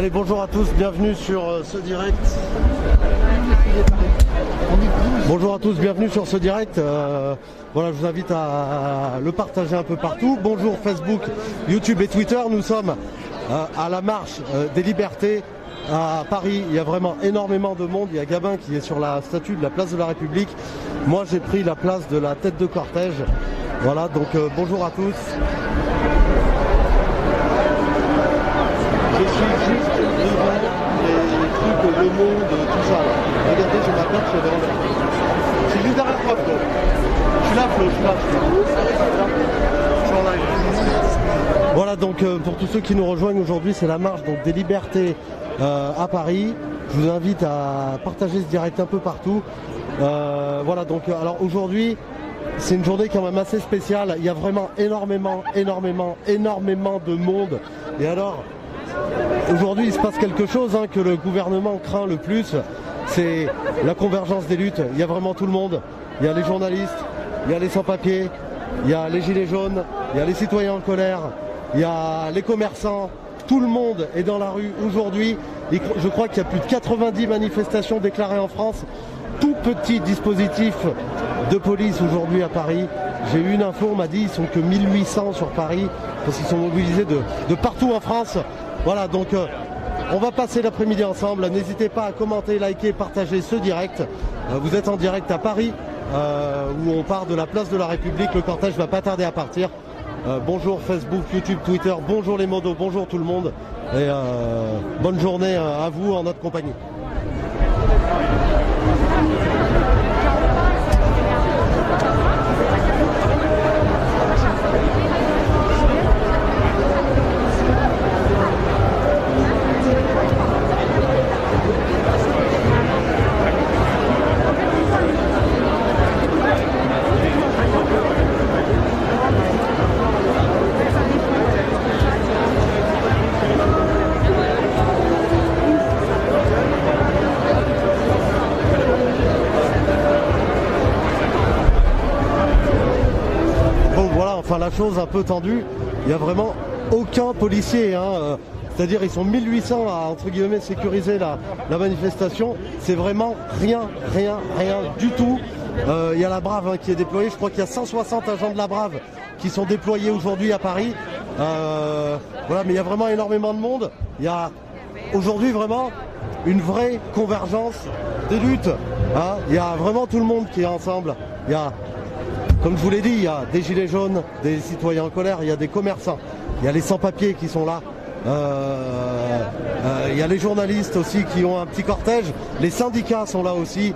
Allez, bonjour à tous, bienvenue sur ce direct. Bonjour à tous, bienvenue sur ce direct. Voilà, je vous invite à le partager un peu partout. Bonjour Facebook, YouTube et Twitter. Nous sommes à la marche des libertés à Paris. Il y a vraiment énormément de monde. Il y a Gabin qui est sur la statue de la place de la République. Moi, j'ai pris la place de la tête de cortège. Voilà, donc bonjour à tous. Je suis juste devant les trucs Le Monde, tout ça. Là. Regardez, j'ai ma plaque, je suis devant. Je suis juste derrière toi, Flo. Je suis là, Flo, je suis là. Je suis en live. Voilà, donc pour tous ceux qui nous rejoignent aujourd'hui, c'est la marche donc, des libertés à Paris. Je vous invite à partager ce direct un peu partout. Voilà, donc alors aujourd'hui, c'est une journée quand même assez spéciale. Il y a vraiment énormément de monde. Et alors, aujourd'hui, il se passe quelque chose que le gouvernement craint le plus, c'est la convergence des luttes. Il y a vraiment tout le monde. Il y a les journalistes, il y a les sans-papiers, il y a les gilets jaunes, il y a les citoyens en colère, il y a les commerçants. Tout le monde est dans la rue aujourd'hui. Je crois qu'il y a plus de 90 manifestations déclarées en France. Tout petit dispositif de police aujourd'hui à Paris. J'ai eu une info, on m'a dit ils sont que 1800 sur Paris parce qu'ils sont mobilisés de partout en France. Voilà, donc on va passer l'après-midi ensemble. N'hésitez pas à commenter, liker, partager ce direct. Vous êtes en direct à Paris où on part de la place de la République. Le cortège va pas tarder à partir. Bonjour Facebook, YouTube, Twitter, bonjour les modos, bonjour tout le monde. Et bonne journée à vous en notre compagnie. La chose un peu tendue, il n'y a vraiment aucun policier, c'est-à-dire ils sont 1800 à entre guillemets sécuriser la manifestation, c'est vraiment rien du tout. Il y a la Brave qui est déployée, je crois qu'il y a 160 agents de la Brave qui sont déployés aujourd'hui à Paris. Voilà, mais il y a vraiment énormément de monde. Il y a aujourd'hui vraiment une vraie convergence des luttes. Il y a vraiment tout le monde qui est ensemble. Il y a, comme je vous l'ai dit, il y a des gilets jaunes, des citoyens en colère, il y a des commerçants, il y a les sans-papiers qui sont là, il y a les journalistes aussi qui ont un petit cortège, les syndicats sont là aussi.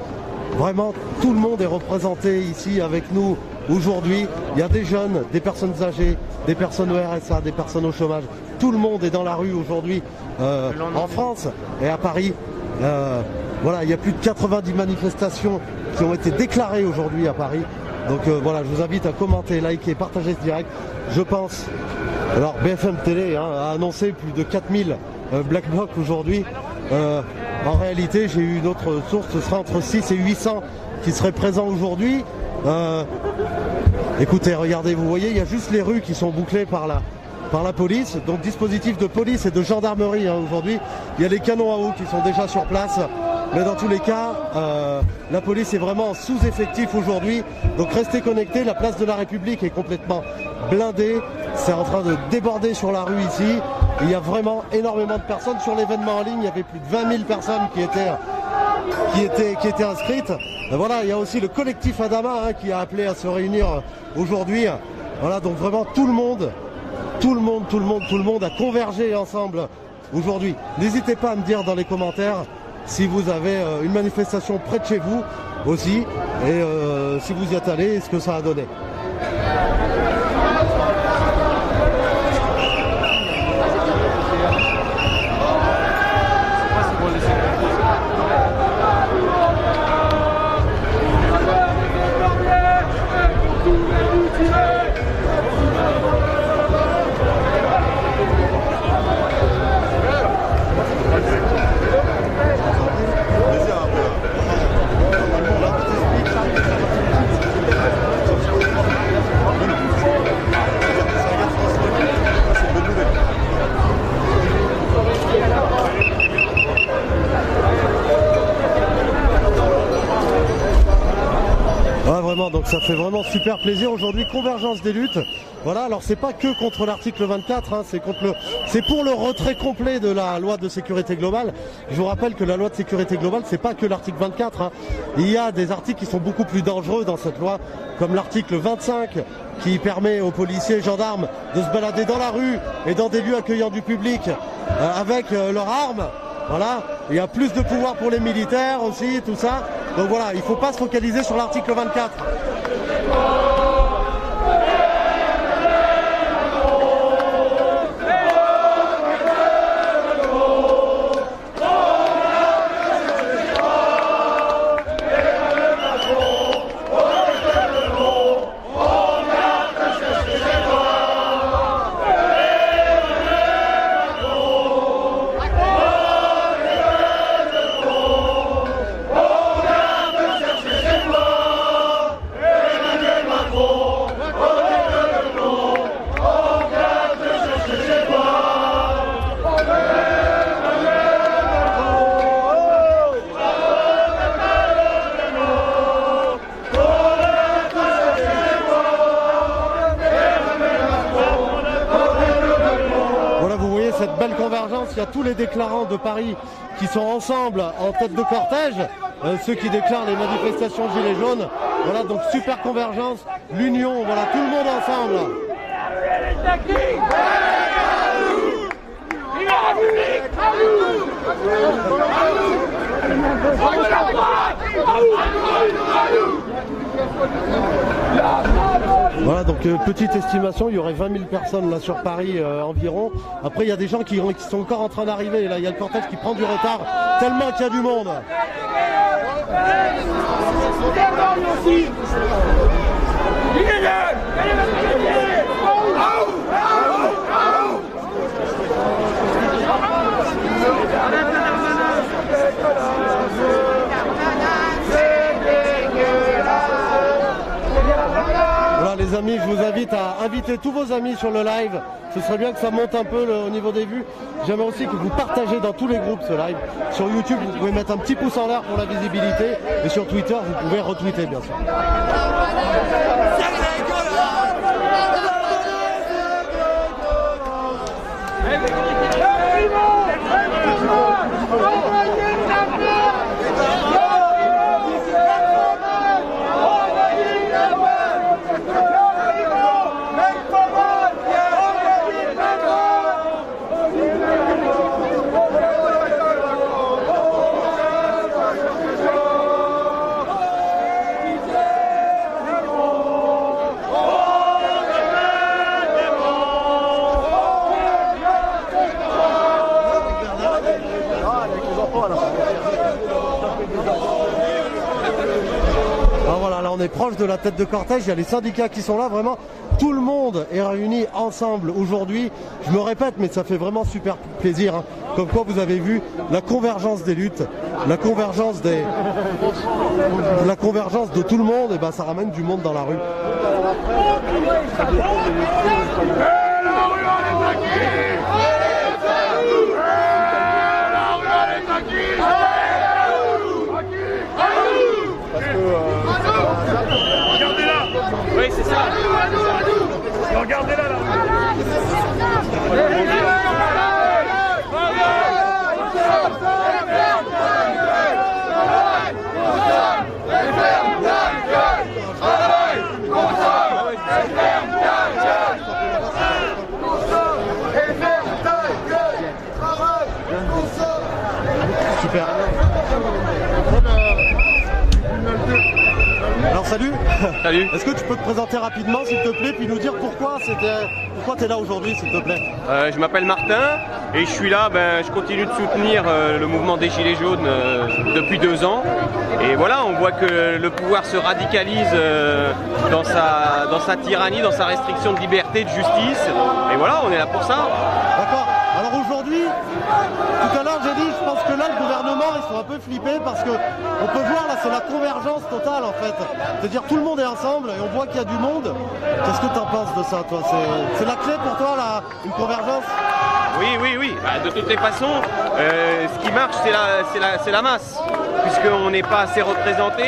Vraiment, tout le monde est représenté ici avec nous aujourd'hui. Il y a des jeunes, des personnes âgées, des personnes au RSA, des personnes au chômage. Tout le monde est dans la rue aujourd'hui en France et à Paris. Voilà, il y a plus de 90 manifestations qui ont été déclarées aujourd'hui à Paris. Donc voilà, je vous invite à commenter, liker, partager ce direct. Je pense, alors BFM Télé a annoncé plus de 4000 Black Blocs aujourd'hui. En réalité, j'ai eu une autre source, ce sera entre 6 et 800 qui seraient présents aujourd'hui. Écoutez, regardez, vous voyez, il y a juste les rues qui sont bouclées par la police. Donc dispositif de police et de gendarmerie aujourd'hui. Il y a les canons à eau qui sont déjà sur place. Mais dans tous les cas, la police est vraiment en sous-effectif aujourd'hui. Donc restez connectés, la place de la République est complètement blindée. C'est en train de déborder sur la rue ici. Il y a vraiment énormément de personnes. Sur l'événement en ligne, il y avait plus de 20 000 personnes qui étaient inscrites. Et voilà, il y a aussi le collectif Adama qui a appelé à se réunir aujourd'hui. Voilà, donc vraiment tout le monde a convergé ensemble aujourd'hui. N'hésitez pas à me dire dans les commentaires si vous avez une manifestation près de chez vous aussi, et si vous y êtes allé, ce que ça a donné. donc ça fait vraiment super plaisir aujourd'hui, convergence des luttes. Voilà, alors c'est pas que contre l'article 24, hein, c'est pour le retrait complet de la loi de sécurité globale. Je vous rappelle que la loi de sécurité globale, c'est pas que l'article 24. Hein. Il y a des articles qui sont beaucoup plus dangereux dans cette loi, comme l'article 25, qui permet aux policiers et gendarmes de se balader dans la rue et dans des lieux accueillants du public avec leurs armes. Voilà, il y a plus de pouvoir pour les militaires aussi, tout ça. Donc voilà, il ne faut pas se focaliser sur l'article 24. Cette belle convergence, il y a tous les déclarants de Paris qui sont ensemble en tête de cortège, ceux qui déclarent les manifestations gilets jaunes. Voilà, donc super convergence, l'union, voilà, tout le monde ensemble. Voilà, donc petite estimation, il y aurait 20 000 personnes là sur Paris environ. Après il y a des gens qui sont encore en train d'arriver, là il y a le cortège qui prend du retard tellement qu'il y a du monde. Voilà les amis, je vous invite à inviter tous vos amis sur le live. Ce serait bien que ça monte un peu au niveau des vues. J'aimerais aussi que vous partagez dans tous les groupes ce live. Sur YouTube, vous pouvez mettre un petit pouce en l'air pour la visibilité. Et sur Twitter, vous pouvez retweeter bien sûr. Alors voilà, là on est proche de la tête de cortège, il y a les syndicats qui sont là, vraiment tout le monde est réuni ensemble aujourd'hui. Je me répète, mais ça fait vraiment super plaisir, hein. Comme quoi vous avez vu la convergence des luttes, la convergence de tout le monde, et ben ça ramène du monde dans la rue. Regardez là. Oui, c'est ça. Regardez là. Super. Alors salut. Salut. Est-ce que tu peux te présenter rapidement s'il te plaît, puis nous dire pourquoi tu es là aujourd'hui s'il te plaît? Je m'appelle Martin et je suis là, je continue de soutenir le mouvement des Gilets jaunes depuis 2 ans. Et voilà, on voit que le pouvoir se radicalise dans sa tyrannie, dans sa restriction de liberté, de justice. Et voilà, on est là pour ça. D'accord. Alors aujourd'hui, tout à l'heure j'ai dit, je pense que là le gouvernement ils sont un peu flippés parce que on peut voir là c'est la convergence totale en fait. C'est-à-dire tout le monde est ensemble et on voit qu'il y a du monde. Qu'est-ce que tu en penses de ça toi? C'est la clé pour toi là, une convergence? Oui. Bah, de toutes les façons, ce qui marche, c'est la masse. Puisqu'on n'est pas assez représenté,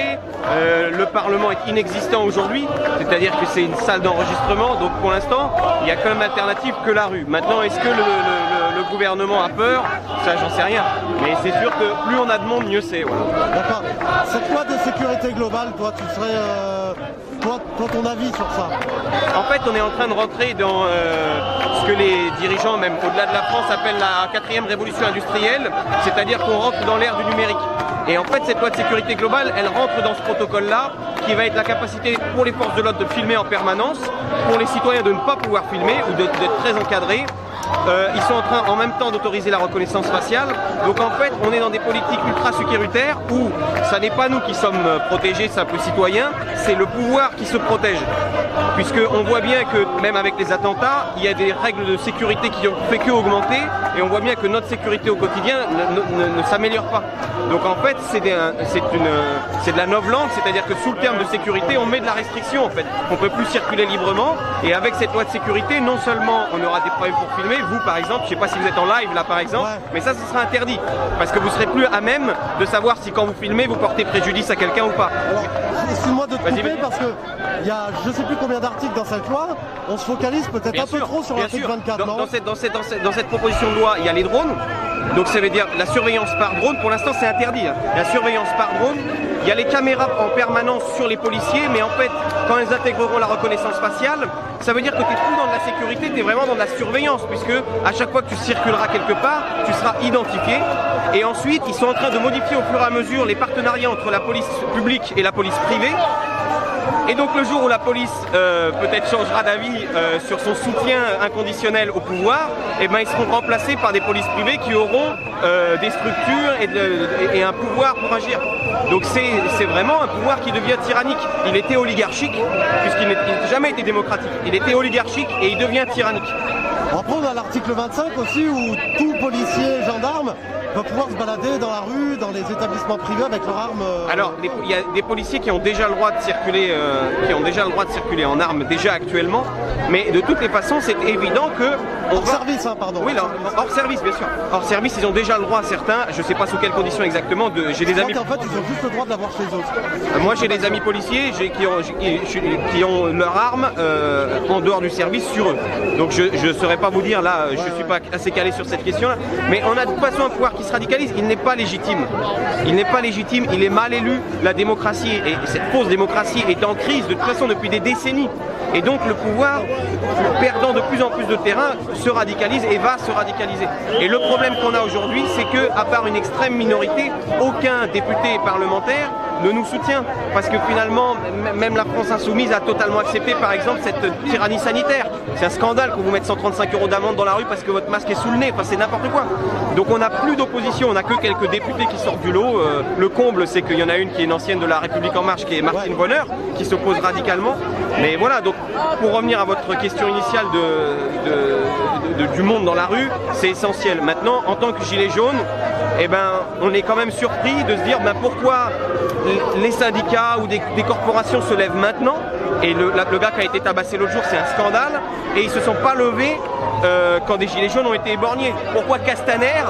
le Parlement est inexistant aujourd'hui, c'est-à-dire que c'est une salle d'enregistrement, donc pour l'instant, il n'y a quand même alternative que la rue. Maintenant, est-ce que le gouvernement a peur? Ça, j'en sais rien. Mais c'est sûr que plus on a de monde, mieux c'est. Voilà. D'accord. Cette loi de sécurité globale, toi, tu serais... Toi, ton avis sur ça? En fait, on est en train de rentrer dans ce que les dirigeants, même au-delà de la France, appellent la 4e révolution industrielle, c'est-à-dire qu'on rentre dans l'ère du numérique. Et en fait, cette loi de sécurité globale, elle rentre dans ce protocole-là, qui va être la capacité pour les forces de l'ordre de filmer en permanence, pour les citoyens de ne pas pouvoir filmer ou d'être très encadrés. Ils sont en train en même temps d'autoriser la reconnaissance faciale. Donc en fait, on est dans des politiques ultra sécuritaires où ça n'est pas nous qui sommes protégés, simples citoyens, c'est le pouvoir qui se protège. Puisqu'on voit bien que même avec les attentats, il y a des règles de sécurité qui ont fait que augmenter et on voit bien que notre sécurité au quotidien ne s'améliore pas. Donc en fait, c'est de la novlangue, c'est-à-dire que sous le terme de sécurité, on met de la restriction en fait. On ne peut plus circuler librement et avec cette loi de sécurité, non seulement on aura des problèmes pour filmer, vous par exemple, je ne sais pas si vous êtes en live là par exemple, mais ça, ce sera interdit. Parce que vous ne serez plus à même de savoir si quand vous filmez, vous portez préjudice à quelqu'un ou pas. Alors, excuse-moi de te couper parce que il y a je ne sais plus combien d'articles dans cette loi, on se focalise peut-être un peu trop sur l'article 24, non? Dans cette proposition de loi, il y a les drones. Donc ça veut dire la surveillance par drone, pour l'instant c'est interdit. La surveillance par drone, il y a les caméras en permanence sur les policiers, mais en fait, quand elles intégreront la reconnaissance faciale, ça veut dire que tu n'es plus dans de la sécurité, tu es vraiment dans de la surveillance, puisque à chaque fois que tu circuleras quelque part, tu seras identifié. Et ensuite, ils sont en train de modifier au fur et à mesure les partenariats entre la police publique et la police privée. Et donc le jour où la police peut-être changera d'avis sur son soutien inconditionnel au pouvoir, eh ben, ils seront remplacés par des polices privées qui auront des structures et un pouvoir pour agir. Donc c'est vraiment un pouvoir qui devient tyrannique. Il était oligarchique, puisqu'il n'a jamais été démocratique. Il était oligarchique et il devient tyrannique. Après, on a l'article 25 aussi où tout policier, gendarme va pouvoir se balader dans la rue, dans les établissements privés avec leur arme. Alors, il y a des policiers qui ont déjà le droit de circuler, en armes déjà actuellement, mais de toutes les façons, c'est évident que service, hein, pardon. Oui, hors service, bien sûr. Hors service, ils ont déjà le droit, certains. Je ne sais pas sous quelles conditions exactement. J'ai des amis. En fait, ils ont juste le droit de l'avoir chez eux. Moi, j'ai des amis policiers qui ont leur arme en dehors du service sur eux. Donc, je ne saurais pas vous dire là. Je suis pas assez calé sur cette question-là. Mais on a de toute façon un pouvoir qui se radicalise. Il n'est pas légitime. Il n'est pas légitime. Il est mal élu. La démocratie et cette fausse démocratie est en crise de toute façon depuis des décennies. Et donc le pouvoir, perdant de plus en plus de terrain, se radicalise et va se radicaliser. Et le problème qu'on a aujourd'hui, c'est que, à part une extrême minorité, aucun député et parlementaire ne nous soutient. Parce que finalement, même la France insoumise a totalement accepté, par exemple, cette tyrannie sanitaire. C'est un scandale qu'on vous mette 135 € d'amende dans la rue parce que votre masque est sous le nez. Enfin, c'est n'importe quoi. Donc on n'a plus d'opposition, on n'a que quelques députés qui sortent du lot. Le comble, c'est qu'il y en a une qui est une ancienne de la République En Marche, qui est Martine Bonheur, qui s'oppose radicalement. Mais voilà, donc pour revenir à votre question initiale du monde dans la rue, c'est essentiel. Maintenant, en tant que gilet jaune, eh ben, on est quand même surpris de se dire pourquoi les syndicats ou des corporations se lèvent maintenant. Et le gars qui a été tabassé l'autre jour, c'est un scandale. Et ils ne se sont pas levés quand des gilets jaunes ont été éborgnés. Pourquoi Castaner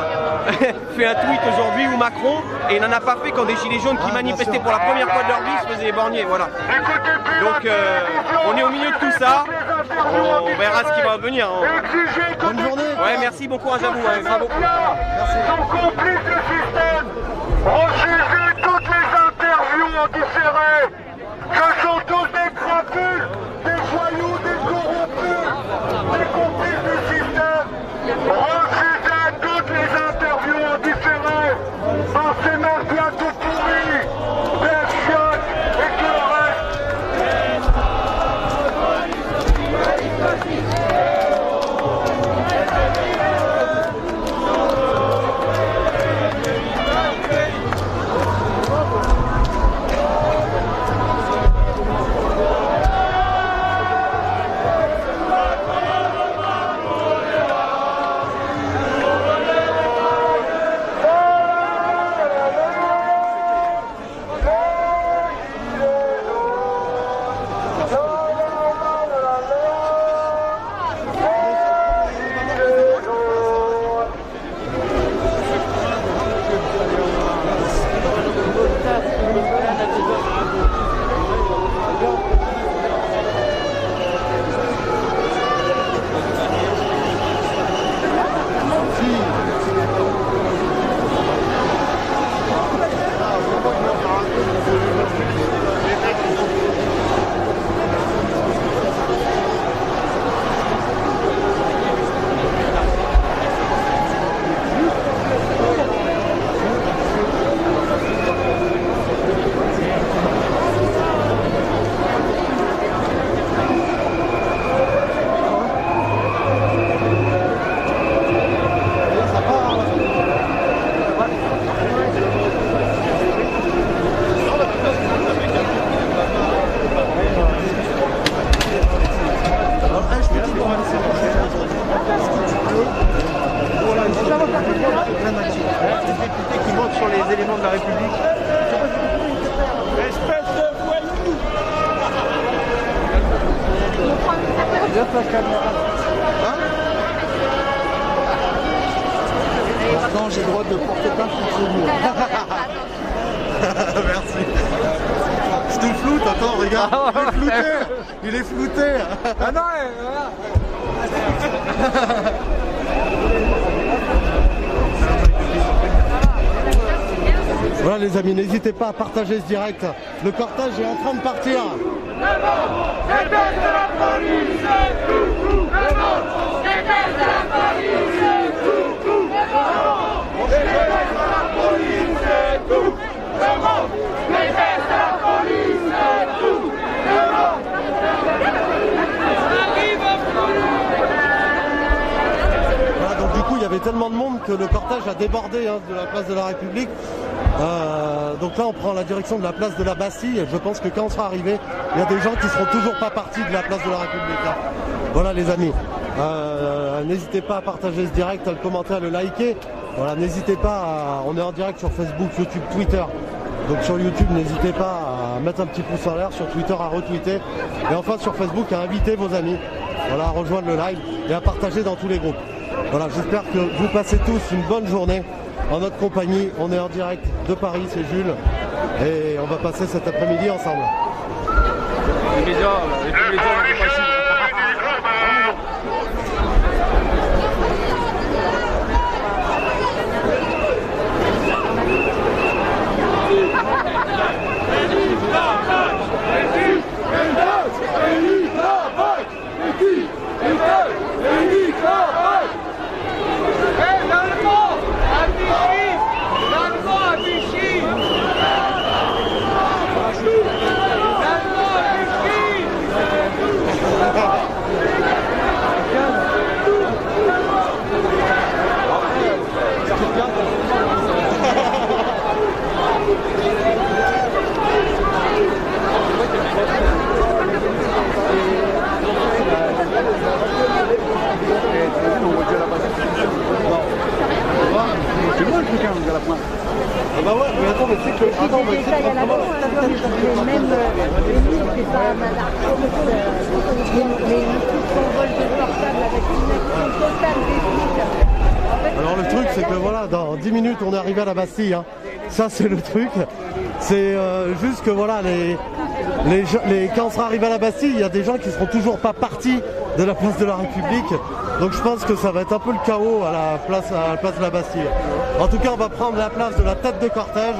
fait un tweet aujourd'hui ou Macron et il n'en a pas fait quand des gilets jaunes qui manifestaient pour la première fois de leur vie se faisaient éborgner, voilà. Donc on est au milieu de tout ça, on verra ce qui va venir. Bonne journée. Ouais, merci, bon courage à vous, hein, bravo. Merci. Sont complices du système. Refusez toutes les interviews en différé. Ce sont tous des crapules, des voyous, des corrompus, des complices du système. Refusez toutes les interviews en différé. Dans ces mafias tout pourris, des chiottes et tout le reste. les députés qui montent sur les éléments de la République. Espèce de voyou! Hein? Maintenant, j'ai le droit de porter plainte contre vous. Merci. Je te floute, attends, regarde. Il est flouté. Il est flouté. Ah non, voilà. Voilà les amis, n'hésitez pas à partager ce direct. Le cortège est en train de partir. Voilà, donc du coup il y avait tellement de monde que le cortège a débordé de la place de la République. Donc là on prend la direction de la place de la Bastille et je pense que quand on sera arrivé, il y a des gens qui seront toujours pas partis de la place de la République. Voilà les amis, n'hésitez pas à partager ce direct, à le commenter, à le liker. Voilà, n'hésitez pas, on est en direct sur Facebook, YouTube, Twitter. Donc sur YouTube, n'hésitez pas à mettre un petit pouce en l'air, sur Twitter à retweeter. Et enfin sur Facebook à inviter vos amis, voilà, à rejoindre le live et à partager dans tous les groupes. Voilà, j'espère que vous passez tous une bonne journée. En notre compagnie, on est en direct de Paris, c'est Jules, et on va passer cet après-midi ensemble. Les médias, C'est moi le truc à la pointe. Ah bah ouais, mais attends, mais c'est que... Attends, mais c'est pas comment... Même les nuits, c'est pas mais tout son vol de portable avec une action totale des flics. Alors le truc c'est que voilà, dans 10 minutes on est arrivé à la Bastille, hein. Ça c'est le truc. C'est juste que voilà, quand on sera arrivé à la Bastille, il y a des gens qui seront toujours pas partis de la place de la République. Donc je pense que ça va être un peu le chaos à la place de la Bastille. En tout cas, on va prendre la place de la tête de cortège.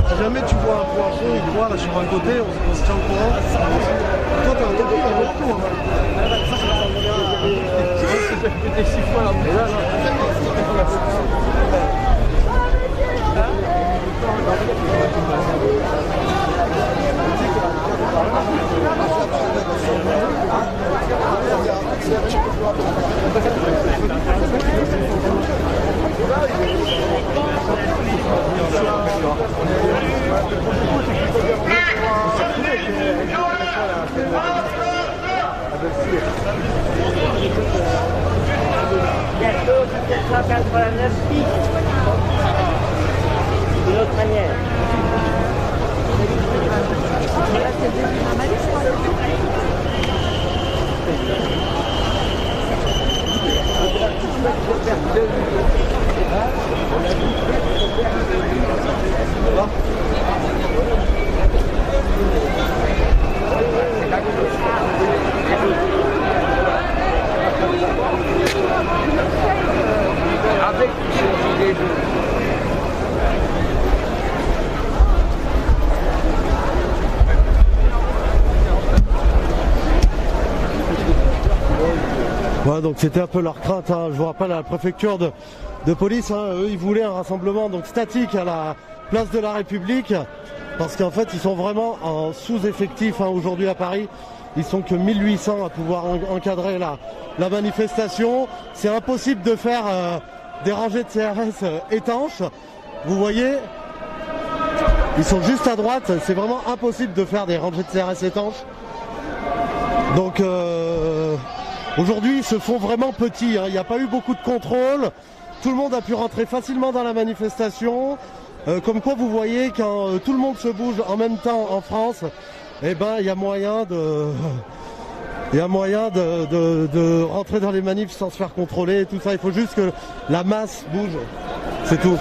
Si jamais tu vois un poisson, il voit là sur un côté, on se tient au courant. Toi, t'as un topo, il y a beaucoup. Des 6 fois là. Bientôt, c'est 789 pics. D'une autre manière. Là, c'est le début de la malice, quoi. avec ces idées de... Voilà, donc c'était un peu leur crainte, hein. Je vous rappelle à la préfecture de police, hein, eux ils voulaient un rassemblement donc statique à la place de la République, parce qu'en fait ils sont vraiment en sous-effectif, hein, aujourd'hui à Paris. Ils sont que 1800 à pouvoir encadrer la manifestation. C'est impossible de faire des rangées de CRS étanches. Vous voyez, ils sont juste à droite. C'est vraiment impossible de faire des rangées de CRS étanches. Donc Aujourd'hui, ils se font vraiment petits, hein. Il n'y a pas eu beaucoup de contrôle. Tout le monde a pu rentrer facilement dans la manifestation. Comme quoi, vous voyez, quand tout le monde se bouge en même temps en France, eh ben, il y a moyen de... Il y a moyen de rentrer dans les manifs sans se faire contrôler et tout ça. Il faut juste que la masse bouge. C'est tout.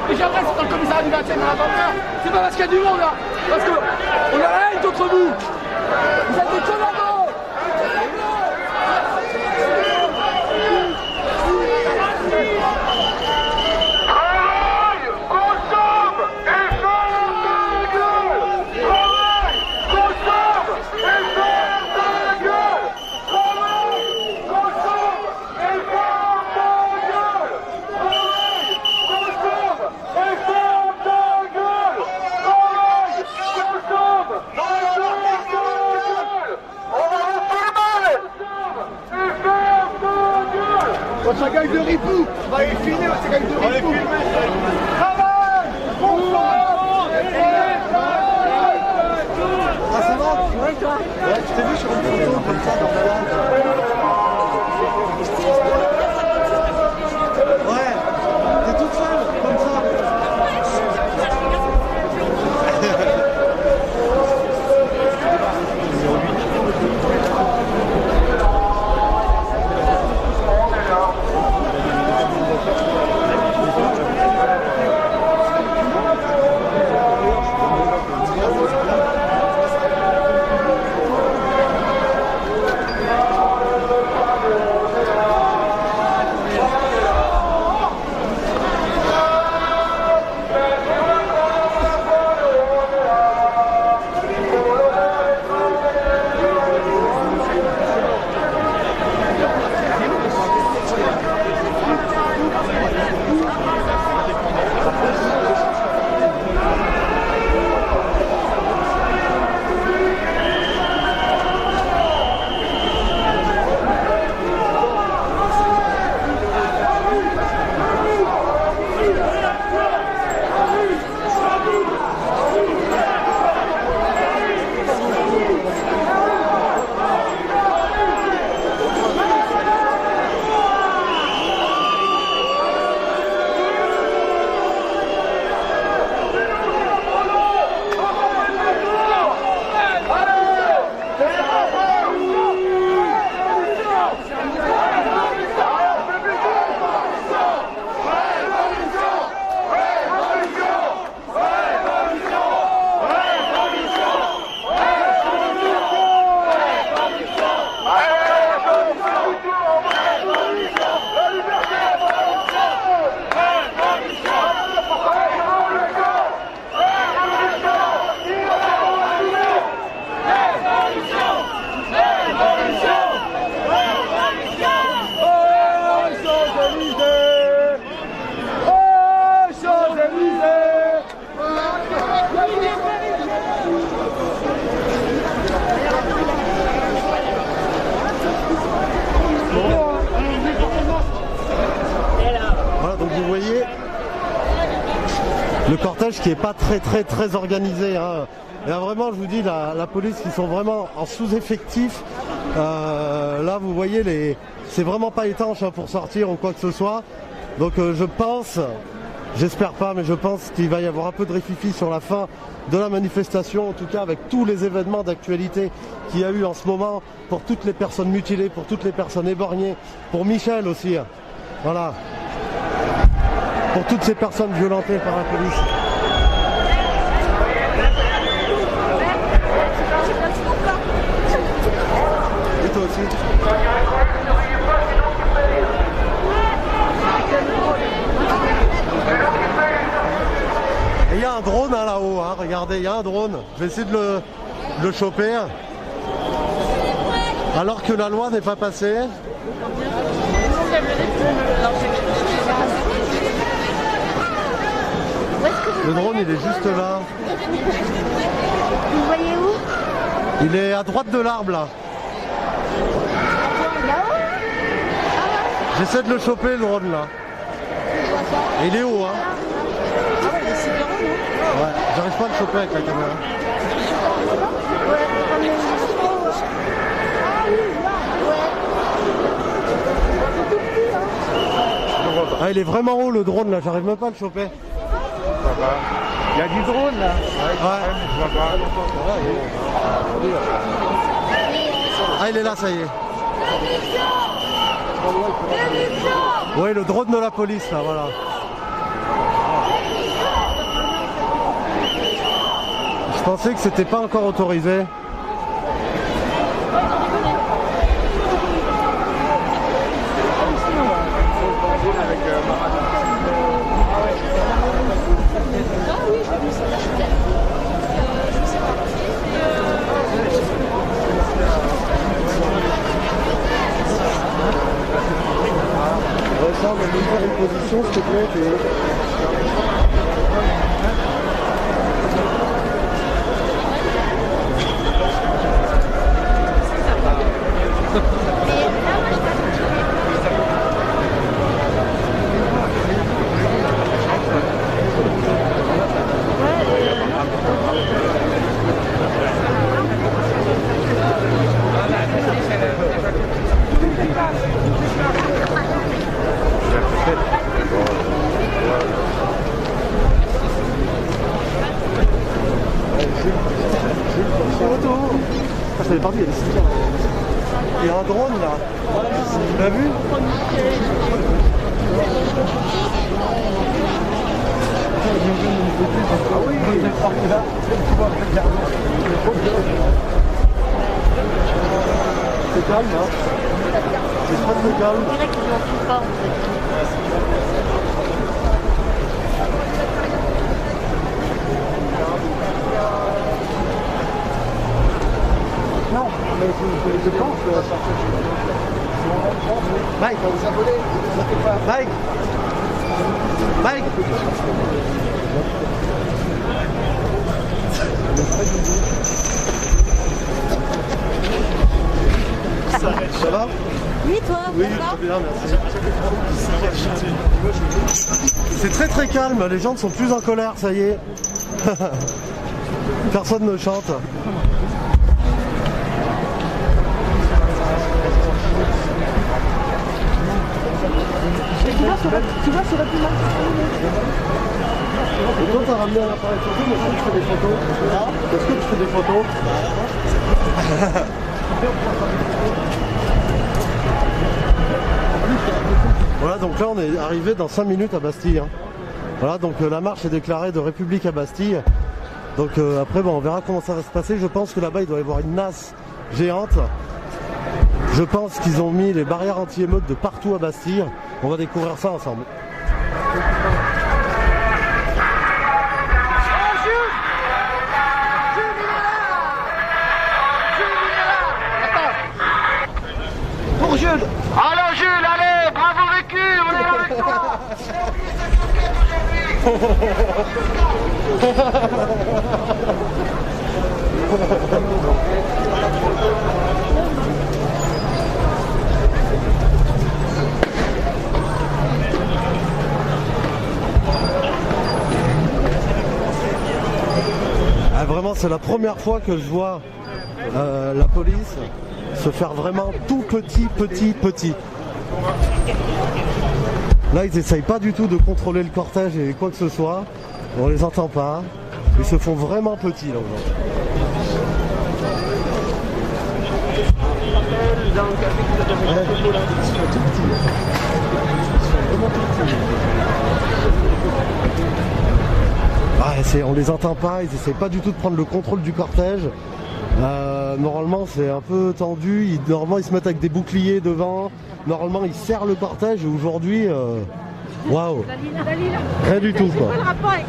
Et j'adresse dans le commissariat du 20e à l'intérieur, c'est pas parce qu'il y a du monde là, parce qu'on a la haine contre vous. Vous êtes des commandos. Travaille, consomme et ferme ta gueule. Travaille, consomme et ferme ta gueule. Travaille, consomme et ferme ta gueule. Travaille, consomme et ferme ta gueule. Travaille, consomme et ferme ta gueule. On va vous filmer. Et ferme ta gueule. Ça gagne de ripou. On va les filmer, ça gagne de ripou. On va les filmer. Travail, consomme et ferme ta gueule. Ah, ça va? Ouais, toi? Ouais, je t'ai vu sur une photo comme ça dans la ouais, t'es toute seule, comme ça. le cortège qui est pas très organisé. Hein. Et là, vraiment, je vous dis, la police qui sont vraiment en sous-effectif. Là, vous voyez, c'est vraiment pas étanche hein, pour sortir ou quoi que ce soit. Donc je pense, j'espère pas, mais je pense qu'il va y avoir un peu de rififi sur la fin de la manifestation, en tout cas avec tous les événements d'actualité qu'il y a eu en ce moment, pour toutes les personnes mutilées, pour toutes les personnes éborgnées, pour Michel aussi. Voilà. Pour toutes ces personnes violentées par la police. Et toi aussi. Et il y a un drone hein, là-haut, hein. Regardez, il y a un drone. Je vais essayer de le choper. Alors que la loi n'est pas passée. Le drone il est juste là. Vous voyez où? Il est à droite de l'arbre là. Là-haut? J'essaie de le choper le drone là. Et il est haut hein. Ouais, j'arrive pas à le choper avec la caméra. Ah il est vraiment haut le drone là, j'arrive même pas à le choper. Il y a du drone là. Ouais. Je vois pas. Ah il est là, ça y est. Oui, le drone de la police là, voilà. Je pensais que c'était pas encore autorisé. Ça, on va lui faire une position, s'il te plaît. Ça fait partie, il y a des cimetières. Il y a un drone là. Tu l'as vu? Ah oui, il est parti là. C'est calme hein. C'est pas très calme. On dirait qu'ils n'en font pas en fait. Non, mais je pense que... Mike, Mike, Mike. Ça va? Oui, toi, Oui, ça va? très bien, merci. C'est très calme, les gens sont plus en colère, ça y est. Personne ne chante. Tu vois, ça aurait pu marcher. Et toi, t'as ramené un appareil photo, mais est-ce que tu fais des photos? Est-ce que tu fais des photos? Voilà, donc là, on est arrivé dans 5 minutes à Bastille. Hein. Voilà, donc la marche est déclarée de République à Bastille. Donc après, bon, on verra comment ça va se passer. Je pense que là-bas, il doit y avoir une nasse géante. Je pense qu'ils ont mis les barrières anti-émeutes de partout à Bastille. On va découvrir ça ensemble. Pour Jules. Alors Jules, allez, bravo vécu, on est avec toi. c'est la première fois que je vois la police se faire vraiment tout petit. Là, ils essayent pas du tout de contrôler le cortège et quoi que ce soit. On les entend pas. Ils se font vraiment petits là aujourd'hui. On les entend pas, ils essayent pas du tout de prendre le contrôle du cortège. Normalement c'est un peu tendu, normalement ils se mettent avec des boucliers devant, normalement ils serrent le cortège et aujourd'hui, waouh, rien du tout quoi. C'est quoi le rapport avec...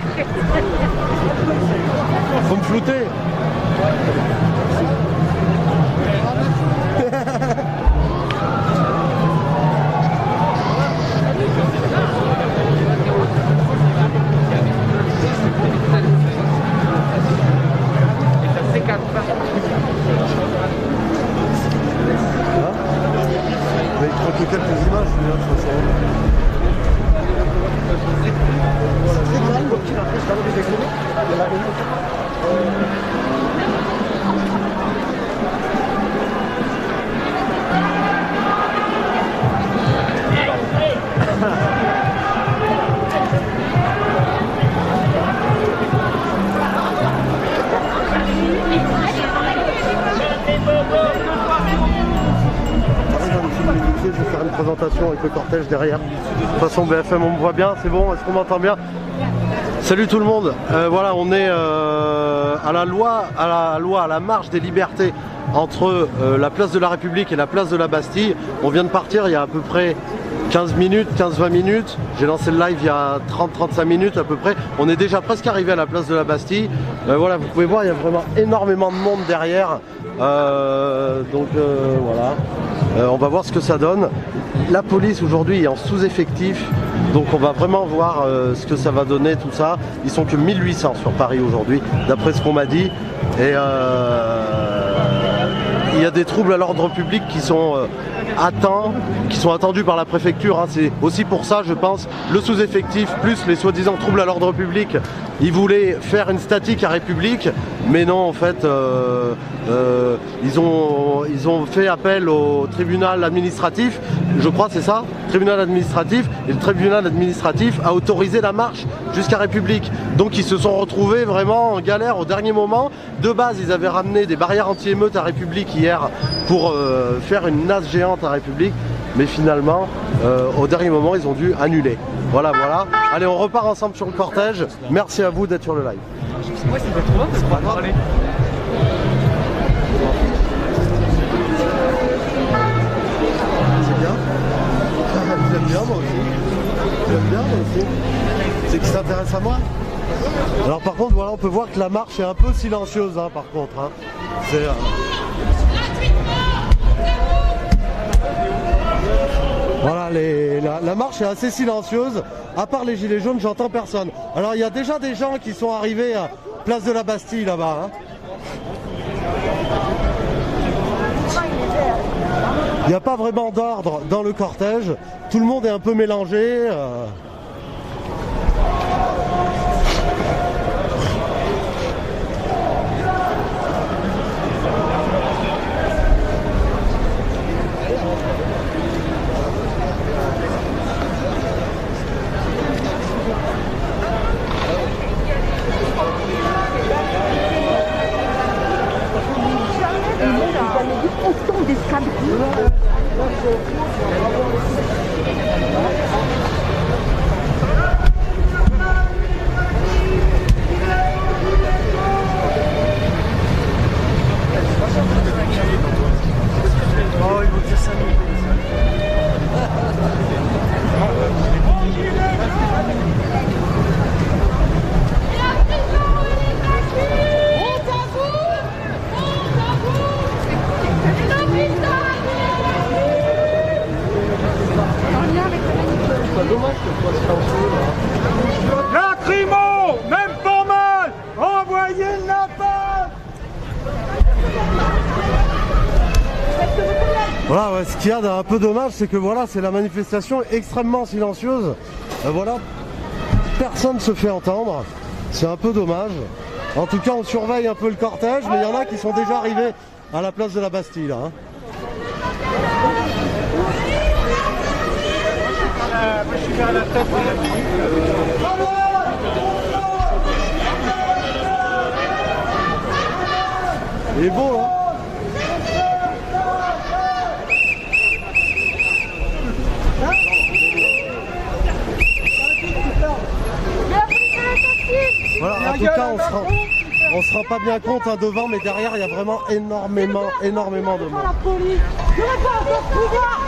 Faut me flouter. Mais il prend que quelques images, de toute façon. Je vais faire une présentation avec le cortège derrière. De toute façon BFM on me voit bien, c'est bon, est-ce qu'on m'entend bien? Salut tout le monde, voilà on est à la marche des libertés entre la place de la République et la place de la Bastille. On vient de partir il y a à peu près 15 minutes, 15-20 minutes. J'ai lancé le live il y a 30-35 minutes à peu près. On est déjà presque arrivé à la place de la Bastille. Voilà, vous pouvez voir, il y a vraiment énormément de monde derrière. Voilà. On va voir ce que ça donne. La police aujourd'hui est en sous-effectif. Donc on va vraiment voir ce que ça va donner tout ça. Ils sont que 1800 sur Paris aujourd'hui, d'après ce qu'on m'a dit. Et il y a des troubles à l'ordre public qui sont attendus par la préfecture. Hein. C'est aussi pour ça, je pense, le sous-effectif plus les soi-disant troubles à l'ordre public. Ils voulaient faire une statique à République, mais non, en fait, ils ont fait appel au tribunal administratif. Je crois c'est ça, tribunal administratif, et le tribunal administratif a autorisé la marche jusqu'à République. Donc ils se sont retrouvés vraiment en galère au dernier moment. De base, ils avaient ramené des barrières anti-émeutes à République hier pour faire une nasse géante à République, mais finalement, au dernier moment, ils ont dû annuler. Voilà. Allez, on repart ensemble sur le cortège. Merci à vous d'être sur le live. Ouais, c'est pas trop long, c'est pas parler. J'aime bien moi aussi. C'est qu'il s'intéresse à moi. Alors par contre, voilà, on peut voir que la marche est un peu silencieuse, hein, par contre. Hein. C'est... Voilà, la marche est assez silencieuse. À part les gilets jaunes, j'entends personne. Alors il y a déjà des gens qui sont arrivés à place de la Bastille là-bas. Hein. Il n'y a pas vraiment d'ordre dans le cortège. Tout le monde est un peu mélangé. Autant d'escadrilles. Oh, ils vont dire ça. Lacrymo, même pas mal. Envoyez le napalm. Voilà, ouais, ce qu'il y a d'un peu dommage, c'est que voilà, c'est la manifestation extrêmement silencieuse. Voilà, personne ne se fait entendre. C'est un peu dommage. En tout cas, on surveille un peu le cortège, mais il y en a qui sont déjà arrivés à la place de la Bastille. Là, hein. Moi je suis vers la tête. Il est beau, là. Voilà, en tout cas, on se rend pas bien compte hein, devant, mais derrière, il y a vraiment énormément de monde. La police, je n'ai pas encore pouvoir.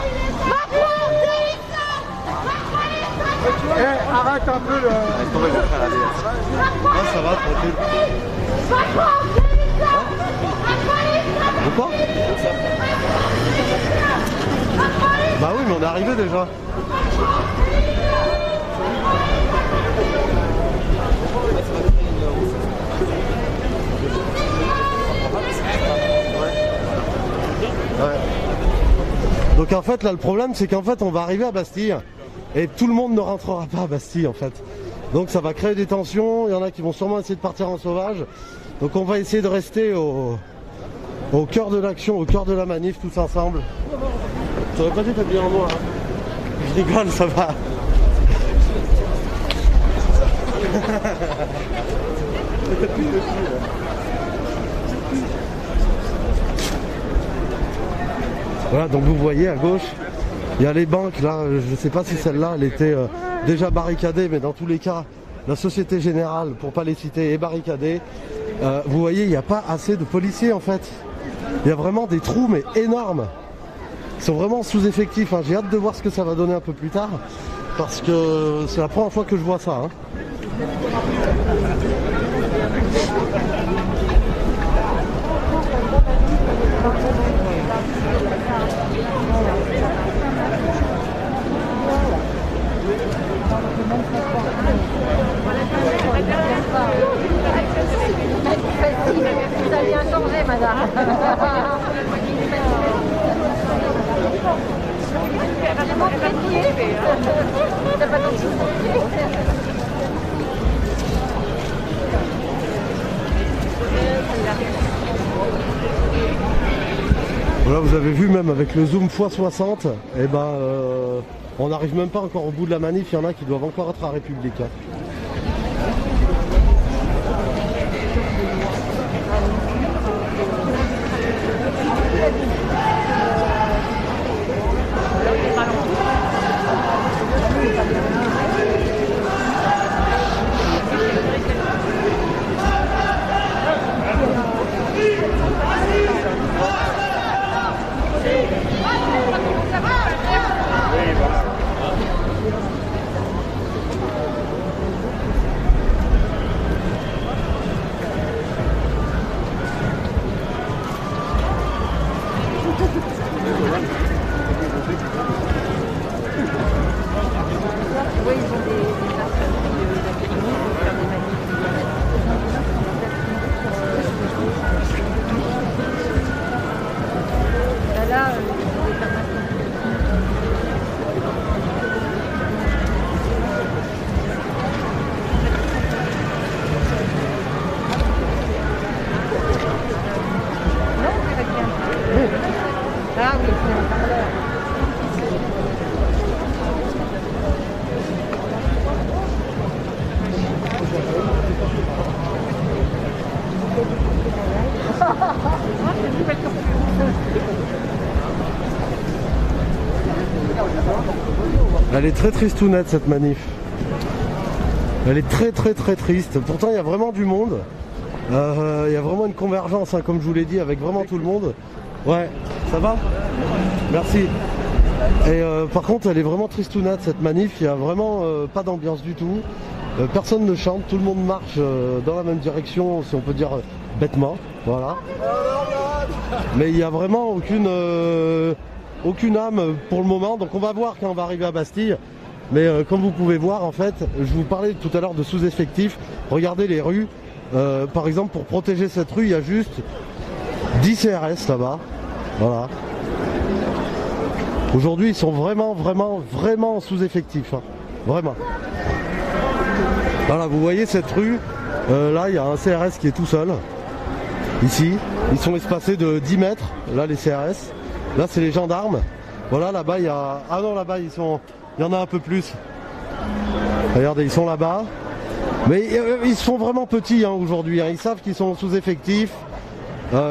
Arrête un peu le... Ah, ça va, tranquille. Pourquoi? Bah oui, mais on est arrivé déjà. Ouais. Donc en fait là le problème c'est qu'en fait on va arriver à Bastille et tout le monde ne rentrera pas à Bastille en fait. Donc ça va créer des tensions, il y en a qui vont sûrement essayer de partir en sauvage. Donc on va essayer de rester au cœur de l'action, au cœur de la manif tous ensemble. J'aurais pas dû t'habiller en noir. Hein. Je rigole, ça va. Voilà, donc vous voyez à gauche, il y a les banques là, je ne sais pas si celle-là elle était déjà barricadée, mais dans tous les cas, la Société Générale, pour pas les citer, est barricadée. Vous voyez, il n'y a pas assez de policiers en fait. Il y a vraiment des trous mais énormes. Ils sont vraiment sous-effectifs. Hein. J'ai hâte de voir ce que ça va donner un peu plus tard, parce que c'est la première fois que je vois ça. Hein. Vous avez bien changé, madame. Voilà, vous avez vu même avec le zoom x60, et ben on n'arrive même pas encore au bout de la manif, il y en a qui doivent encore être à République. Hein. Elle est très tristounette cette manif. Elle est très triste. Pourtant il y a vraiment du monde. Il y a vraiment une convergence, hein, comme je vous l'ai dit, avec vraiment tout le monde. Ouais, ça va? Merci. Et par contre elle est vraiment tristounette cette manif. Il n'y a vraiment pas d'ambiance du tout. Personne ne chante, tout le monde marche dans la même direction, si on peut dire bêtement. Voilà. Mais il n'y a vraiment aucune âme pour le moment, donc on va voir quand on va arriver à Bastille. Mais comme vous pouvez voir, en fait, je vous parlais tout à l'heure de sous-effectifs. Regardez les rues. Par exemple, pour protéger cette rue, il y a juste 10 CRS là-bas. Voilà. Aujourd'hui, ils sont vraiment sous-effectifs. Hein. Vraiment. Voilà, vous voyez cette rue, Là, il y a un CRS qui est tout seul. Ici, ils sont espacés de 10 mètres. Là, les CRS. Là, c'est les gendarmes. Voilà, là-bas, il y a... Ah non, là-bas, il y en a un peu plus. Regardez, ils sont là-bas. Mais ils sont vraiment petits hein, aujourd'hui. Hein. Ils savent qu'ils sont sous-effectifs.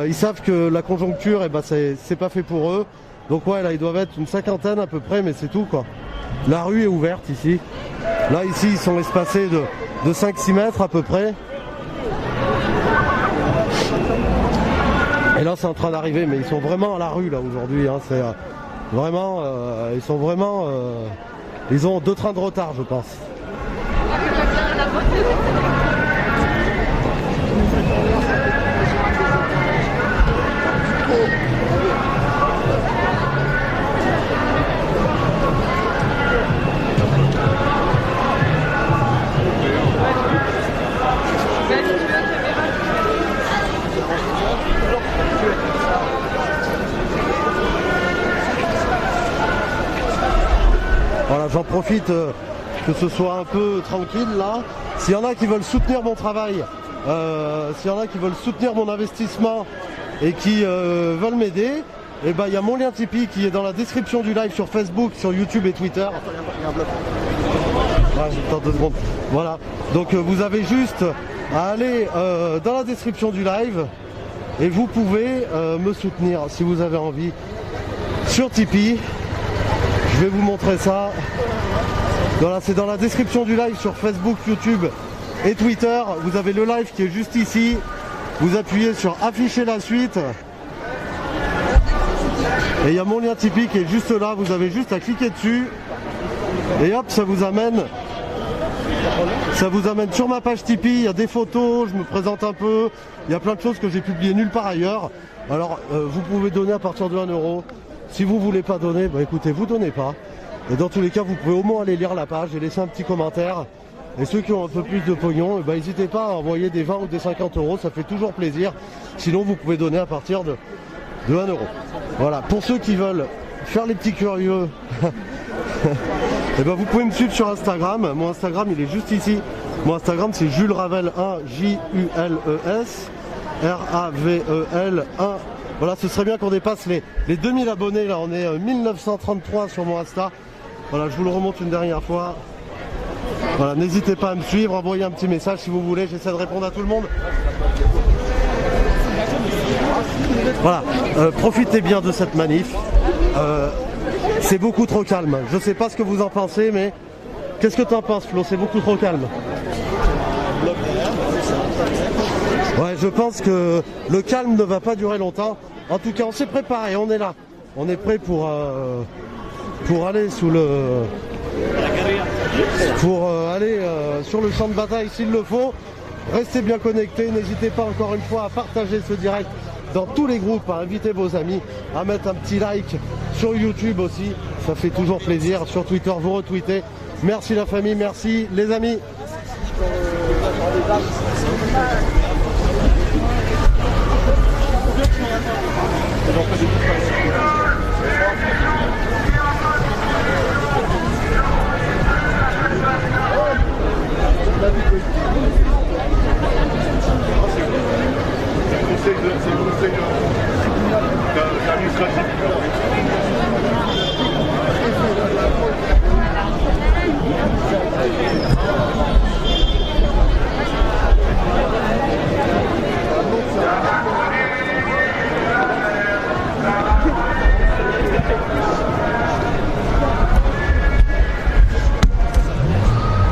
Ils savent que la conjoncture, eh ben, c'est pas fait pour eux. Donc ouais, là, ils doivent être une cinquantaine à peu près, mais c'est tout, quoi. La rue est ouverte ici. Là, ici, ils sont espacés de 5-6 mètres à peu près. Et là, c'est en train d'arriver, mais ils sont vraiment à la rue, là, aujourd'hui. Hein. C'est vraiment... ils sont vraiment... ils ont 2 trains de retard, je pense. Voilà, j'en profite que ce soit un peu tranquille là. S'il y en a qui veulent soutenir mon travail, s'il y en a qui veulent soutenir mon investissement et qui veulent m'aider, eh ben, il y a mon lien Tipeee qui est dans la description du live sur Facebook, sur YouTube et Twitter. Ouais, j'attends 2 secondes. Voilà. Donc vous avez juste à aller dans la description du live et vous pouvez me soutenir si vous avez envie sur Tipeee. Je vais vous montrer ça. Voilà, c'est dans la description du live sur Facebook, YouTube et Twitter. Vous avez le live qui est juste ici. Vous appuyez sur afficher la suite. Et il y a mon lien Tipeee qui est juste là. Vous avez juste à cliquer dessus. Et hop, ça vous amène sur ma page Tipeee. Il y a des photos, je me présente un peu. Il y a plein de choses que j'ai publiées nulle part ailleurs. Alors, vous pouvez donner à partir de 1 €. Si vous voulez pas donner, bah écoutez, vous donnez pas. Et dans tous les cas, vous pouvez au moins aller lire la page et laisser un petit commentaire. Et ceux qui ont un peu plus de pognon, bah n'hésitez pas à envoyer des 20 ou des 50 €, ça fait toujours plaisir. Sinon, vous pouvez donner à partir de 1 €. Voilà, pour ceux qui veulent faire les petits curieux, et ben vous pouvez me suivre sur Instagram. Mon Instagram, il est juste ici. Mon Instagram, c'est Jules Ravel 1, Jules Ravel 1. Voilà, ce serait bien qu'on dépasse les 2000 abonnés. Là, on est 1933 sur mon Insta. Voilà, je vous le remonte une dernière fois. Voilà, n'hésitez pas à me suivre, envoyez un petit message si vous voulez. J'essaie de répondre à tout le monde. Voilà, profitez bien de cette manif. C'est beaucoup trop calme. Je sais pas ce que vous en pensez, mais qu'est-ce que tu en penses, Flo? C'est beaucoup trop calme. Ouais, je pense que le calme ne va pas durer longtemps. En tout cas, on s'est préparé, on est là. On est prêt pour aller aller sur le champ de bataille s'il le faut. Restez bien connectés, n'hésitez pas encore une fois à partager ce direct dans tous les groupes, à inviter vos amis, à mettre un petit like sur YouTube aussi, ça fait toujours plaisir. Sur Twitter, vous retweetez. Merci la famille, merci les amis.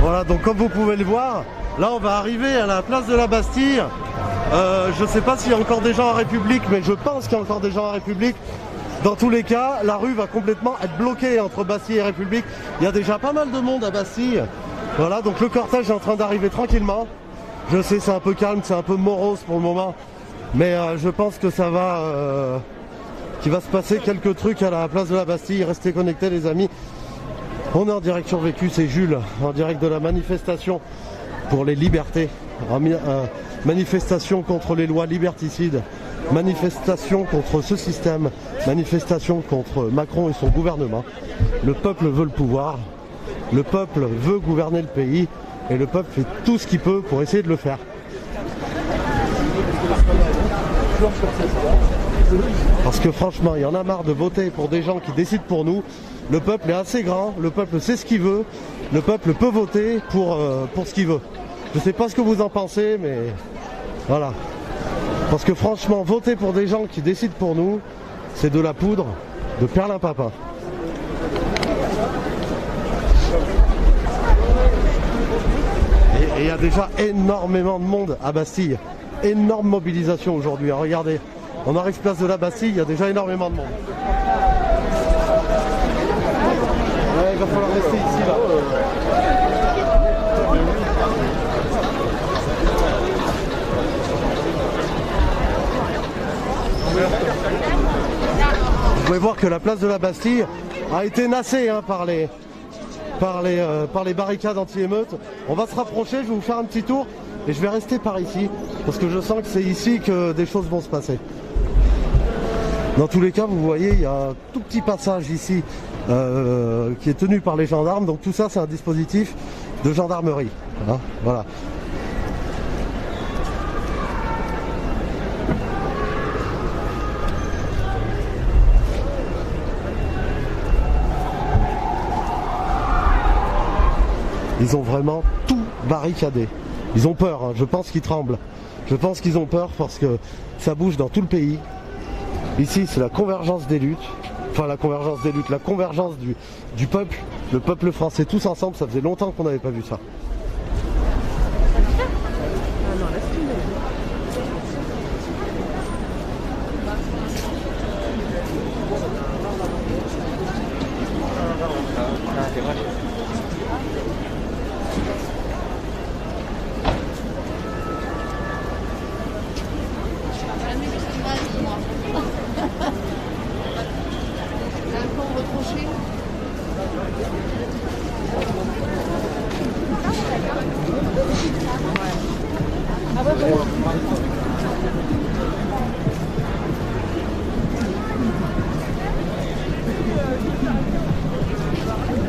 Voilà, donc comme vous pouvez le voir, là on va arriver à la place de la Bastille. Je ne sais pas s'il y a encore des gens en République, mais je pense qu'il y a encore des gens en République. Dans tous les cas, la rue va complètement être bloquée entre Bastille et République. Il y a déjà pas mal de monde à Bastille. Voilà, donc le cortège est en train d'arriver tranquillement. Je sais, c'est un peu calme, c'est un peu morose pour le moment. Mais je pense que ça va... qu'il va se passer quelques trucs à la place de la Bastille. Restez connectés les amis. On est en direct sur Vécu, c'est Jules, en direct de la manifestation pour les libertés. Manifestation contre les lois liberticides, manifestation contre ce système, manifestation contre Macron et son gouvernement. Le peuple veut le pouvoir, le peuple veut gouverner le pays et le peuple fait tout ce qu'il peut pour essayer de le faire. Parce que franchement, il y en a marre de voter pour des gens qui décident pour nous. Le peuple est assez grand, le peuple sait ce qu'il veut, le peuple peut voter pour ce qu'il veut. Je ne sais pas ce que vous en pensez, mais voilà. Parce que franchement, voter pour des gens qui décident pour nous, c'est de la poudre de perlimpinpin. Et il y a déjà énormément de monde à Bastille. Énorme mobilisation aujourd'hui. Regardez, on arrive place de la Bastille, il y a déjà énormément de monde. Ouais, il va falloir rester ici là. Vous pouvez voir que la place de la Bastille a été nassée par les barricades anti-émeutes. On va se rapprocher, je vais vous faire un petit tour et je vais rester par ici parce que je sens que c'est ici que des choses vont se passer. Dans tous les cas, vous voyez, il y a un tout petit passage ici qui est tenu par les gendarmes. Donc tout ça, c'est un dispositif de gendarmerie. Hein, voilà. Ils ont vraiment tout barricadé. Ils ont peur, hein. Je pense qu'ils tremblent. Je pense qu'ils ont peur parce que ça bouge dans tout le pays. Ici, c'est la convergence des luttes. Enfin, la convergence des luttes, la convergence du peuple. Le peuple français, tous ensemble, ça faisait longtemps qu'on n'avait pas vu ça.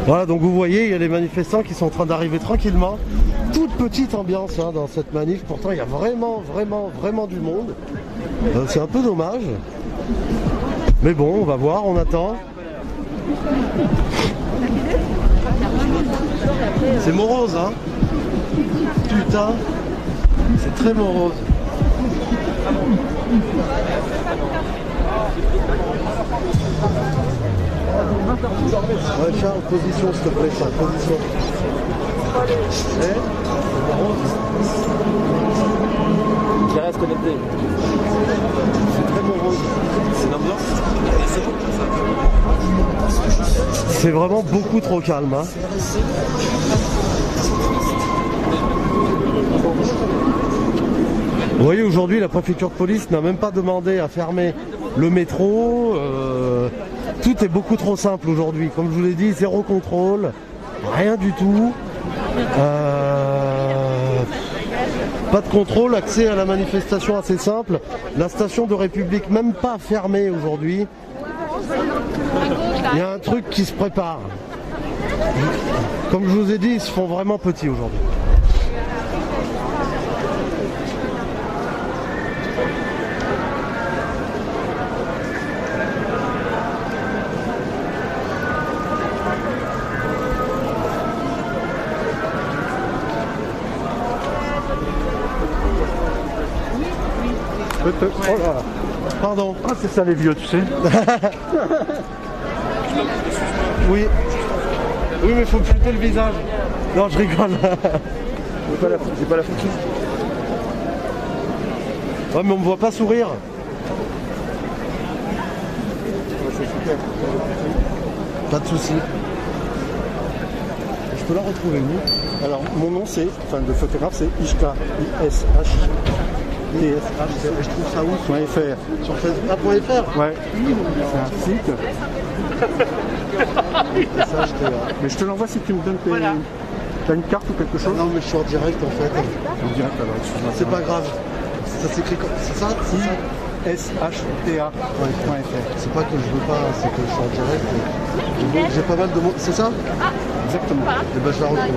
Voilà, donc vous voyez, il y a les manifestants qui sont en train d'arriver tranquillement. Toute petite ambiance dans cette manif, pourtant il y a vraiment du monde. C'est un peu dommage. Mais bon, on va voir, on attend. C'est morose, hein. Putain, c'est très morose. Ouais, Charles, position s'il te plaît, Charles, position. Qui reste connecté. C'est très morose. C'est une ambiance. C'est bon ça. C'est vraiment beaucoup trop calme. Hein. Vous voyez, aujourd'hui, la préfecture de police n'a même pas demandé à fermer le métro. Tout est beaucoup trop simple aujourd'hui. Comme je vous l'ai dit, zéro contrôle, rien du tout. Pas de contrôle, accès à la manifestation assez simple. La station de République même pas fermée aujourd'hui. Il y a un truc qui se prépare. Comme je vous ai dit, ils se font vraiment petits aujourd'hui. Oh là. Pardon. Ah, c'est ça les vieux, tu sais. Oui. Oui, mais il faut flouter le visage. Non, je rigole. C'est pas la photo. Ouais, mais on me voit pas sourire. Ouais, c'est super. Pas de soucis. Je peux la retrouver où? Alors, mon nom c'est, enfin de photographe c'est Ishka, I-S-H. Je trouve ça où? .fr. Sur Facebook.fr. Ouais, c'est un site. Ça, Mais je te l'envoie si tu me donnes tes... T'as une carte ou quelque chose? Non, mais je suis en direct en fait. En direct alors, excuse-moi. C'est pas grave. Ça s'écrit comme... C'est ça? C'est ça. shta.fr. C'est pas que je veux pas, c'est que je suis en direct. Donc, j'ai pas mal de monde. C'est ça? Exactement. Et ben je la retrouve.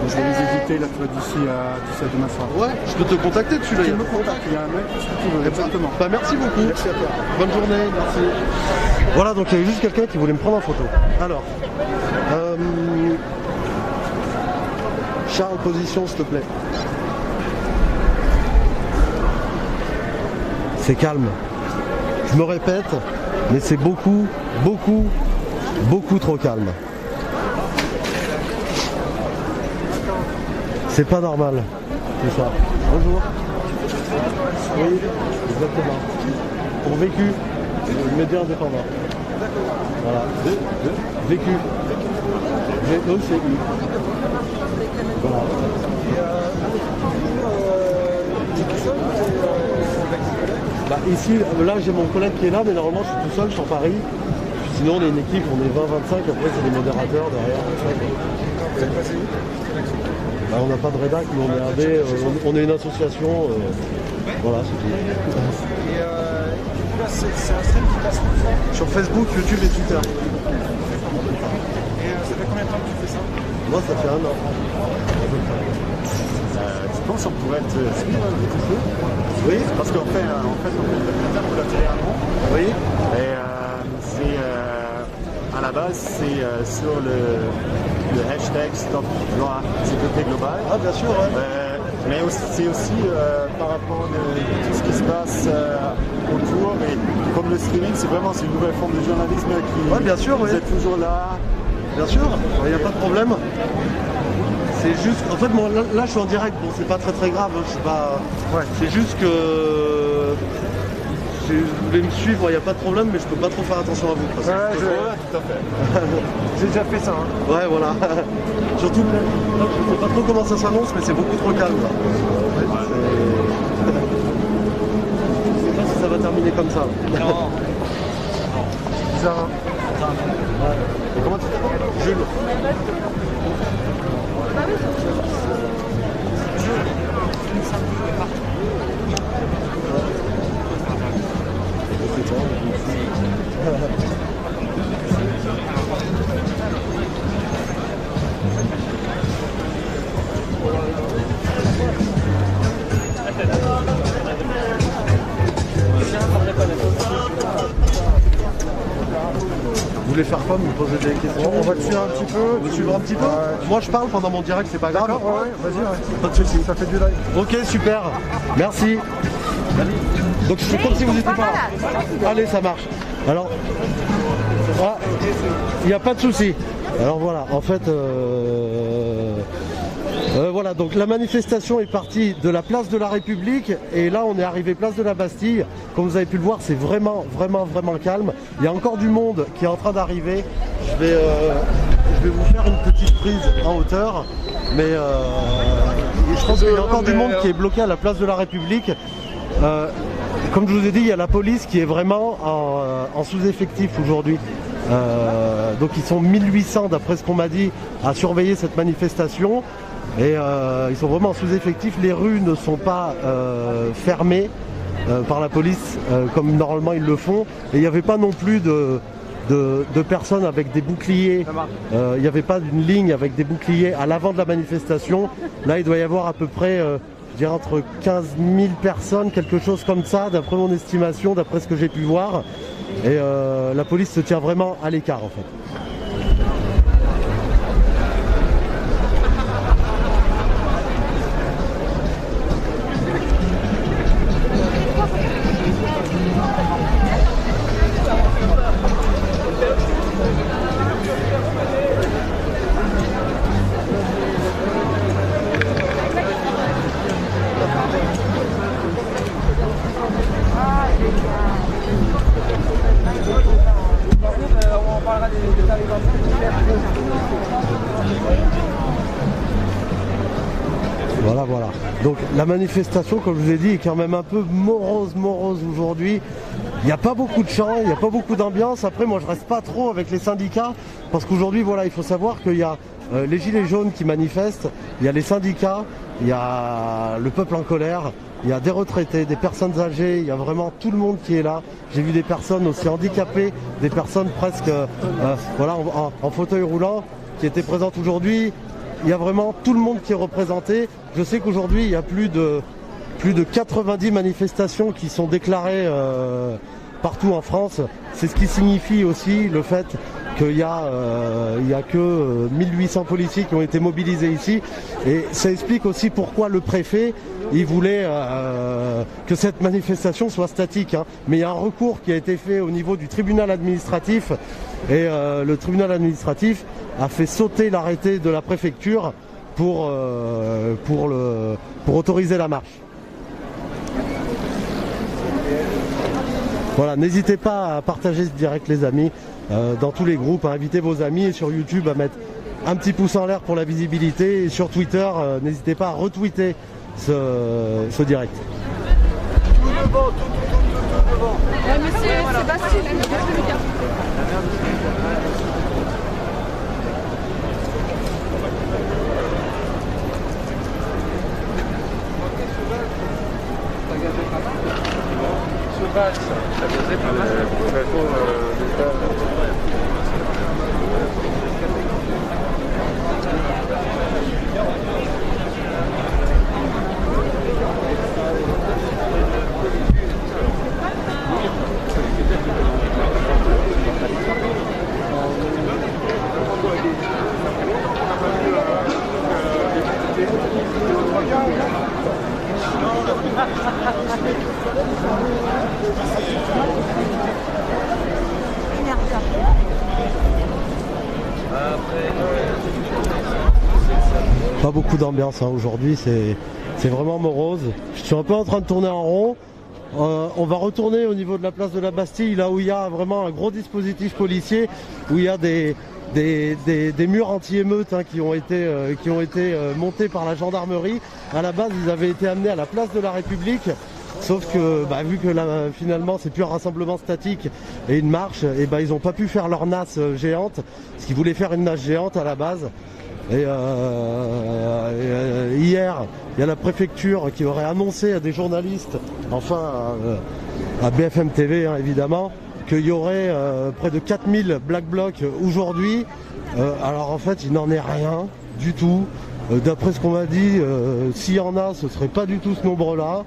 Vous allez les éviter là, tu vois, d'ici à demain soir. Ouais, je peux te contacter dessus là. Tu me contactes, il y a un mail, tout ce que tu veux. Exactement. Bah merci beaucoup. Merci à toi. Bonne journée, merci. Voilà, donc il y avait juste quelqu'un qui voulait me prendre en photo. Alors, Charles, position s'il te plaît. C'est calme. Je me répète, mais c'est beaucoup trop calme. C'est pas normal. C'est ça. Bonjour. Oui, exactement. Pour vécu, média indépendant. Voilà. Vécu. V-E-C-U. Voilà. Bah ici, là j'ai mon collègue qui est là, mais normalement je suis tout seul, je suis en Paris. Sinon on est une équipe, on est 20-25, après c'est des modérateurs derrière. Vous êtes passé où? Bah, on n'a pas de rédac, mais on est AD, on est une association. Voilà, c'est tout. Et là, c'est un stream qui passe tout ça. Sur Facebook, YouTube et Twitter. Et ça fait combien de temps que tu fais ça? Moi ça fait 1 an. Tu penses qu'on pourrait te suivre un petit peu? Oui. Parce qu'en fait, on fait le documentaire pour la télé allemand. Oui. Et c'est à la base, c'est sur le hashtag Stop Loi Sécurité Globale. Ah bien sûr, ouais. Mais c'est aussi par rapport à tout ce qui se passe autour. Et comme le streaming, c'est une nouvelle forme de journalisme qui Ouais, bien sûr, vous oui. êtes toujours là. Bien sûr, il n'y a pas de problème. C'est juste, en fait, moi, là je suis en direct, bon c'est pas très grave, je sais pas. Ouais. C'est juste que si vous voulez me suivre, il n'y a pas de problème, mais je peux pas trop faire attention à vous. Parce que Tout à fait. J'ai déjà fait ça. Hein. ouais, voilà. Surtout, là, je sais pas trop comment ça s'annonce, mais c'est beaucoup trop calme. Là. Je sais pas si ça va terminer comme ça. Non. Bizarre. Ouais. Comment tu t'appelles? Jules. Vous voulez faire quoi? Me poser des questions? On va te suivre un petit peu. Vous suivre un petit peu? Moi je parle pendant mon direct, c'est pas grave. D'accord, ouais, vas-y, ouais. Pas de soucis. Ça fait du live. Ok, super. Merci. Donc je fais comme si vous n'étiez pas là. Allez, ça marche. Alors, il n'y a pas de souci. Alors voilà, en fait, voilà, donc la manifestation est partie de la place de la République et là on est arrivé place de la Bastille. Comme vous avez pu le voir, c'est vraiment calme. Il y a encore du monde qui est en train d'arriver. Je vais vous faire une petite prise en hauteur, mais je pense qu'il y a encore du monde qui est bloqué à la place de la République. Comme je vous ai dit, il y a la police qui est vraiment en sous-effectif aujourd'hui. Donc ils sont 1800 d'après ce qu'on m'a dit à surveiller cette manifestation. Et ils sont vraiment en sous-effectif. Les rues ne sont pas fermées par la police comme normalement ils le font. Et il n'y avait pas non plus de personnes avec des boucliers. Il n'y avait pas d'une ligne avec des boucliers à l'avant de la manifestation. Là, il doit y avoir à peu près, je dirais, entre 15 000 personnes, quelque chose comme ça, d'après mon estimation, d'après ce que j'ai pu voir. Et la police se tient vraiment à l'écart en fait. Voilà. Donc la manifestation, comme je vous ai dit, est quand même un peu morose aujourd'hui. Il n'y a pas beaucoup de chants, il n'y a pas beaucoup d'ambiance. Après, moi, je reste pas trop avec les syndicats parce qu'aujourd'hui, voilà, il faut savoir qu'il y a les gilets jaunes qui manifestent, il y a les syndicats il y a le peuple en colère, il y a des retraités, des personnes âgées, il y a vraiment tout le monde qui est là. J'ai vu des personnes aussi handicapées, des personnes presque voilà, en fauteuil roulant qui étaient présentes aujourd'hui. Il y a vraiment tout le monde qui est représenté. Je sais qu'aujourd'hui, il y a plus de 90 manifestations qui sont déclarées partout en France. C'est ce qui signifie aussi le fait qu'il y a que 1800 policiers qui ont été mobilisés ici. Et ça explique aussi pourquoi le préfet, il voulait que cette manifestation soit statique. Hein. Mais il y a un recours qui a été fait au niveau du tribunal administratif. Et le tribunal administratif a fait sauter l'arrêté de la préfecture pour autoriser la marche. Voilà, n'hésitez pas à partager ce direct les amis, dans tous les groupes, à inviter vos amis et sur YouTube à mettre un petit pouce en l'air pour la visibilité et sur Twitter, n'hésitez pas à retweeter ce direct. Tout devant, tout devant. Ouais, mais c'est Bastille, il a Pas beaucoup d'ambiance hein, aujourd'hui, c'est vraiment morose. Je suis un peu en train de tourner en rond. On va retourner au niveau de la place de la Bastille, là où il y a vraiment un gros dispositif policier, où il y a des murs anti-émeutes hein, qui ont été montés par la gendarmerie. À la base, ils avaient été amenés à la place de la République. Sauf que vu que là, finalement c'est plus un rassemblement statique et une marche, et ils n'ont pas pu faire leur nasse géante, parce qu'ils voulaient faire une nasse géante à la base. Et hier, il y a la préfecture qui aurait annoncé à des journalistes, enfin à BFM TV hein, évidemment, qu'il y aurait près de 4000 Black Blocs aujourd'hui. Alors en fait, il n'en est rien du tout. D'après ce qu'on m'a dit, s'il y en a, ce serait pas du tout ce nombre-là.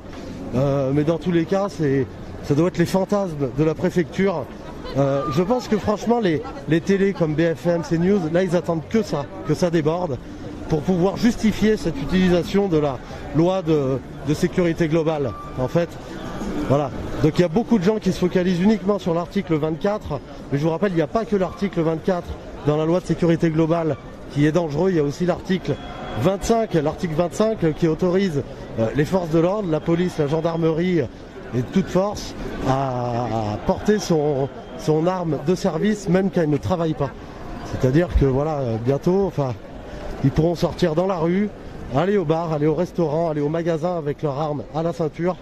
Mais dans tous les cas, ça doit être les fantasmes de la préfecture. Je pense que franchement, les télés comme BFM, CNews, là, ils attendent que ça déborde, pour pouvoir justifier cette utilisation de la loi de sécurité globale. En fait, voilà. Donc il y a beaucoup de gens qui se focalisent uniquement sur l'article 24, mais je vous rappelle, il n'y a pas que l'article 24 dans la loi de sécurité globale qui est dangereux, il y a aussi l'article 25 qui autorise les forces de l'ordre, la police, la gendarmerie et toute force à porter son arme de service même quand elle ne travaille pas. C'est-à-dire que voilà, bientôt, enfin, ils pourront sortir dans la rue, aller au bar, aller au restaurant, aller au magasin avec leur arme à la ceinture.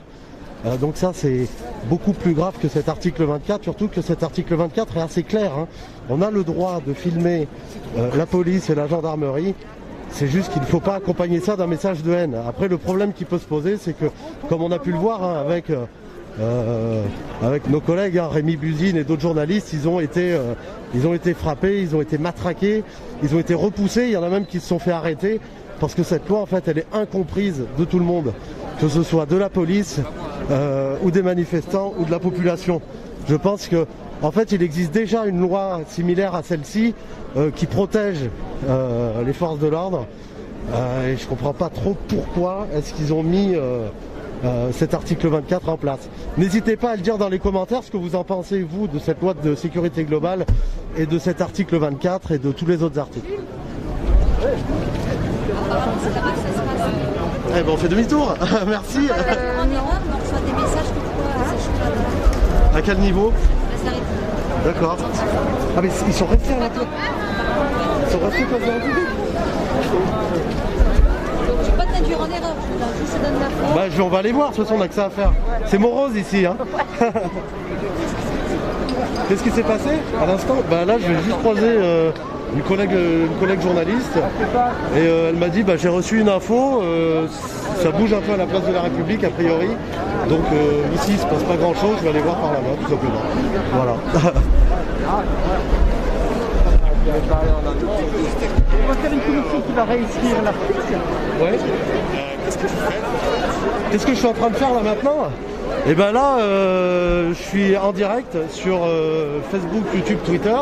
Donc ça c'est beaucoup plus grave que cet article 24, surtout que cet article 24 est assez clair. Hein. On a le droit de filmer la police et la gendarmerie. C'est juste qu'il ne faut pas accompagner ça d'un message de haine. Après, le problème qui peut se poser, c'est que, comme on a pu le voir hein, avec nos collègues, hein, Rémi Buzine et d'autres journalistes, ils ont été frappés, ils ont été matraqués, ils ont été repoussés. Il y en a même qui se sont fait arrêter parce que cette loi, en fait, elle est incomprise de tout le monde, que ce soit de la police ou des manifestants ou de la population. Je pense que, en fait, il existe déjà une loi similaire à celle-ci qui protège les forces de l'ordre. Et je ne comprends pas trop pourquoi est-ce qu'ils ont mis cet article 24 en place. N'hésitez pas à le dire dans les commentaires ce que vous en pensez, vous, de cette loi de sécurité globale et de cet article 24 et de tous les autres articles. Eh ben on fait demi-tour. Merci. On reçoit des messages À quel niveau? D'accord. Ah mais ils sont restés à la tête. Ils sont restés comme ça. Donc je ne vais pas t'induire en erreur, je te donne la foi. On va aller voir, de toute façon on n'a que ça à faire. C'est morose ici hein. Qu'est-ce qui s'est passé à l'instant? Bah là, je vais juste croiser une collègue journaliste et elle m'a dit j'ai reçu une info, ça bouge un peu à la place de la République a priori, donc ici il se passe pas grand chose, je vais aller voir par là-bas tout simplement. Voilà. On va faire une commission qui va réécrire l'article. Ouais. Qu'est-ce que je suis en train de faire là maintenant? Et ben là, je suis en direct sur Facebook, YouTube, Twitter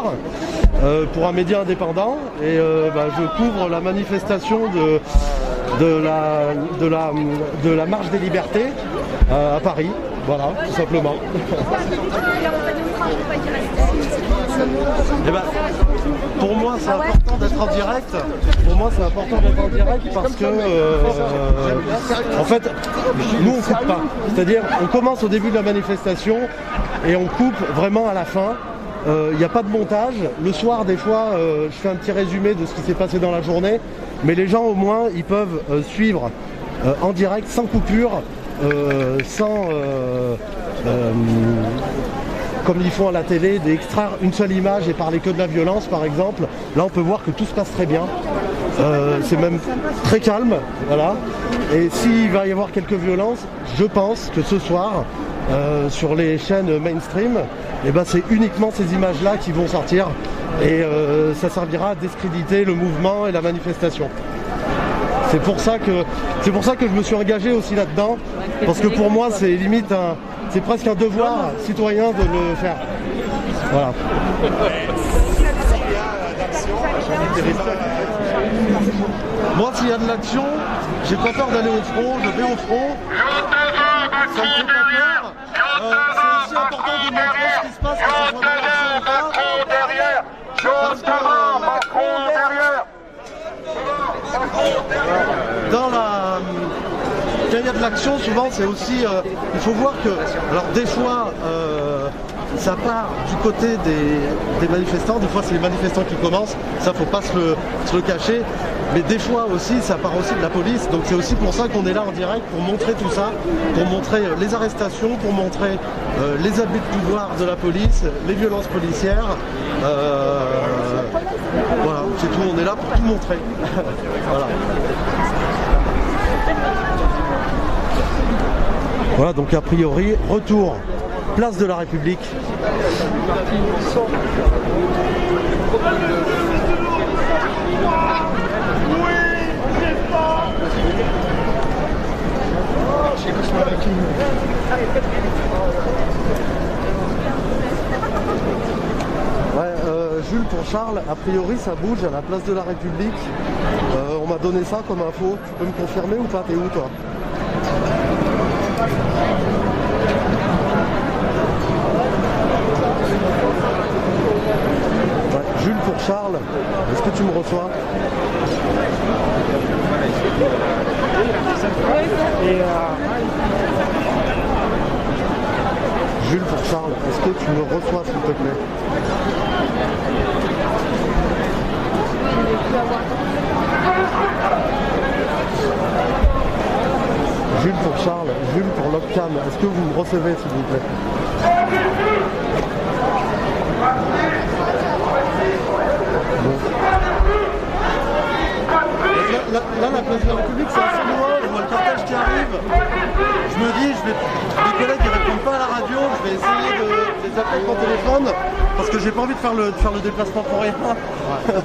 pour un média indépendant et je couvre la manifestation de la marche des libertés à Paris. Voilà, tout simplement. Et pour moi, c'est important d'être en direct. Pour moi, c'est important d'être en direct parce que, en fait, nous on coupe pas. C'est-à-dire, on commence au début de la manifestation et on coupe vraiment à la fin. Il n'y a pas de montage. Le soir, des fois, je fais un petit résumé de ce qui s'est passé dans la journée. Mais les gens, au moins, ils peuvent suivre en direct, sans coupure, comme ils font à la télé, d'extraire une seule image et parler que de la violence, par exemple. Là, on peut voir que tout se passe très bien. C'est même très calme, voilà. Et s'il va y avoir quelques violences, je pense que ce soir, sur les chaînes mainstream, c'est uniquement ces images-là qui vont sortir et ça servira à discréditer le mouvement et la manifestation. C'est pour ça que je me suis engagé aussi là-dedans, parce que pour moi c'est limite c'est presque un devoir citoyen de le faire. Voilà. Moi, s'il y a de l'action, j'ai pas peur d'aller au front, je vais au front. Ça me fait pas peur. C'est aussi important de montrer ce qui se passe quand on voit de l'action ou pas. Quand il y a de l'action, souvent c'est aussi, il faut voir que, alors des fois ça part du côté des manifestants, des fois c'est les manifestants qui commencent, ça faut pas se le cacher, mais des fois aussi ça part aussi de la police, donc c'est aussi pour ça qu'on est là en direct, pour montrer tout ça, pour montrer les arrestations, pour montrer les abus de pouvoir de la police, les violences policières, voilà, c'est tout, on est là pour tout montrer. Voilà. Voilà, donc a priori, retour, place de la République. Jules, pour Charles, a priori ça bouge à la place de la République. On m'a donné ça comme info. Tu peux me confirmer ou pas? T'es où toi? Jules, pour Charles, est-ce que tu me reçois? Jules, pour Charles, est-ce que tu me reçois s'il te plaît? Jules pour Charles, Jules pour l'Opcam, est-ce que vous me recevez s'il vous plaît? Bon. Là, la place de la République, c'est assez loin, je vois le cortège qui arrive. Je me dis, mes collègues ne répondent pas à la radio, je vais essayer de les appeler avec mon téléphone, parce que j'ai pas envie de faire le déplacement pour rien. Ouais.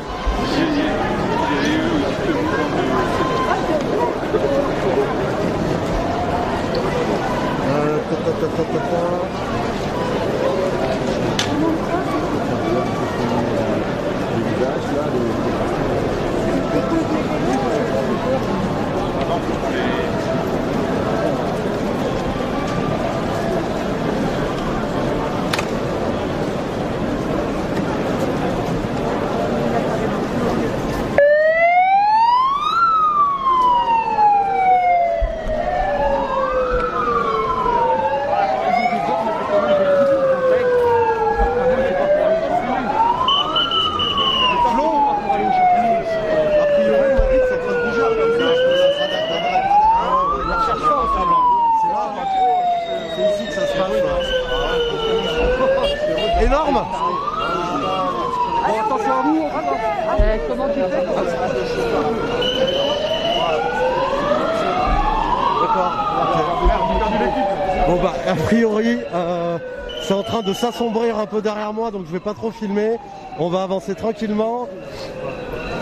D'accord. Bon bah a priori c'est en train de s'assombrir un peu derrière moi, donc je vais pas trop filmer. On va avancer tranquillement.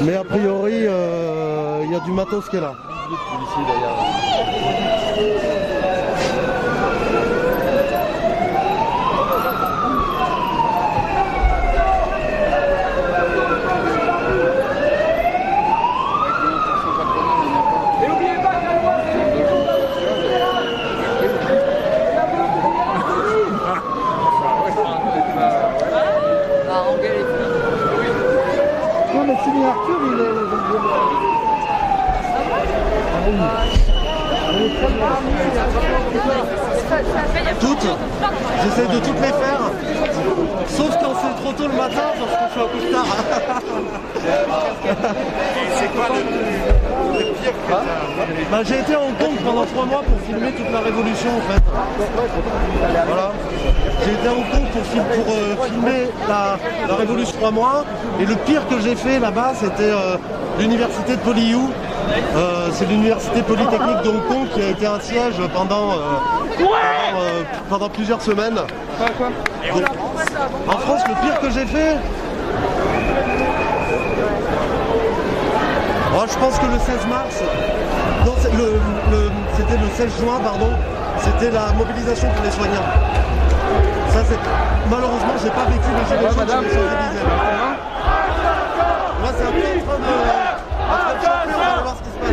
Mais a priori il y a du matos qui est là. Toutes, j'essaie de toutes les faire, sauf quand c'est trop tôt le matin parce que je suis un peu tard. C'est quoi le pire que Bah, j'ai été à Hong Kong pendant 3 mois pour filmer toute la révolution en fait. Voilà. J'ai été à Hong Kong pour filmer la révolution 3 mois, et le pire que j'ai fait là-bas c'était l'université de PolyU. C'est l'université polytechnique de Hong Kong qui a été un siège pendant plusieurs semaines. Donc, en France, le pire que j'ai fait, je pense que le 16 mars, non, c'était le 16 juin, pardon, c'était la mobilisation pour les soignants. Ça, malheureusement, j'ai pas vécu le gilet jaune chez les Champs-Élysées. Là, c'est un peu en train de chauffer, on va voir ce qui se passe.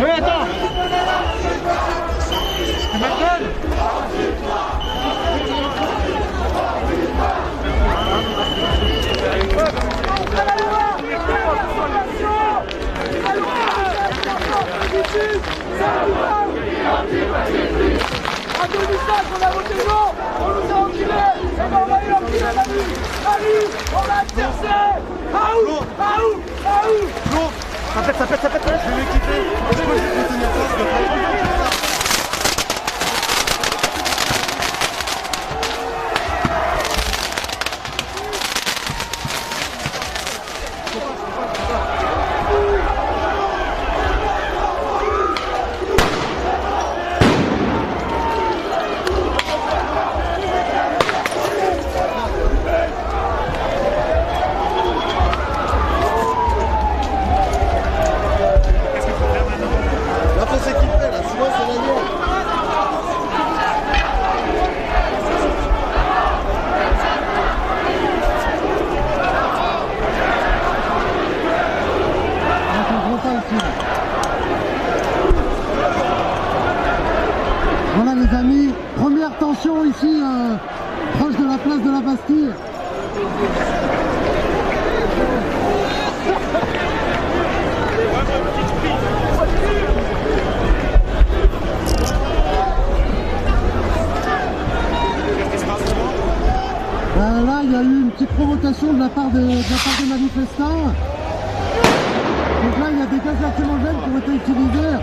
Mais attends! Tu m'appelles? En 2005, on a voté non, on nous a enculés, et ben on va y enculer la nuit, on va exercer. Aou, aou, aou. Flo, ça pète, je vais m'équiper. Est-ce que je peux tenir ça, s'il te plaît? Voilà les amis, première tension ici, proche de la place de la Bastille. Là, il y a eu une petite provocation de la part des manifestants. Donc là, il y a des gaz lacrymogènes qui ont été utilisés.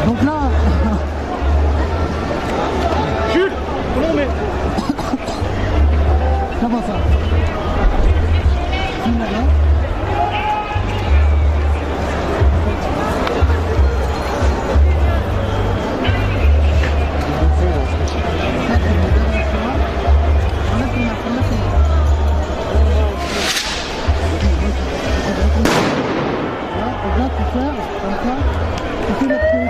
Donc là... Jules, comment on met? Comment ça? Filme là. Là, tu sers, comme ça, tu fais notre tenue,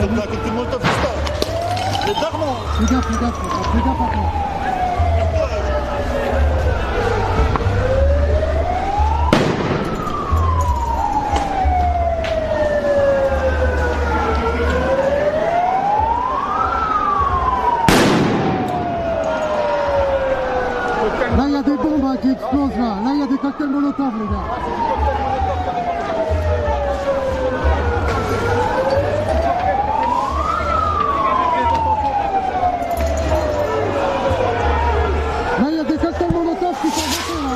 avec la cocktail Molotov, c'est ça. Les darmons. Fais gaffe à toi. Là, il y a des bombes qui explosent là. Là, il y a des cocktails Molotov, les gars. Là, il y a des cocktails Molotov qui sont jetés là.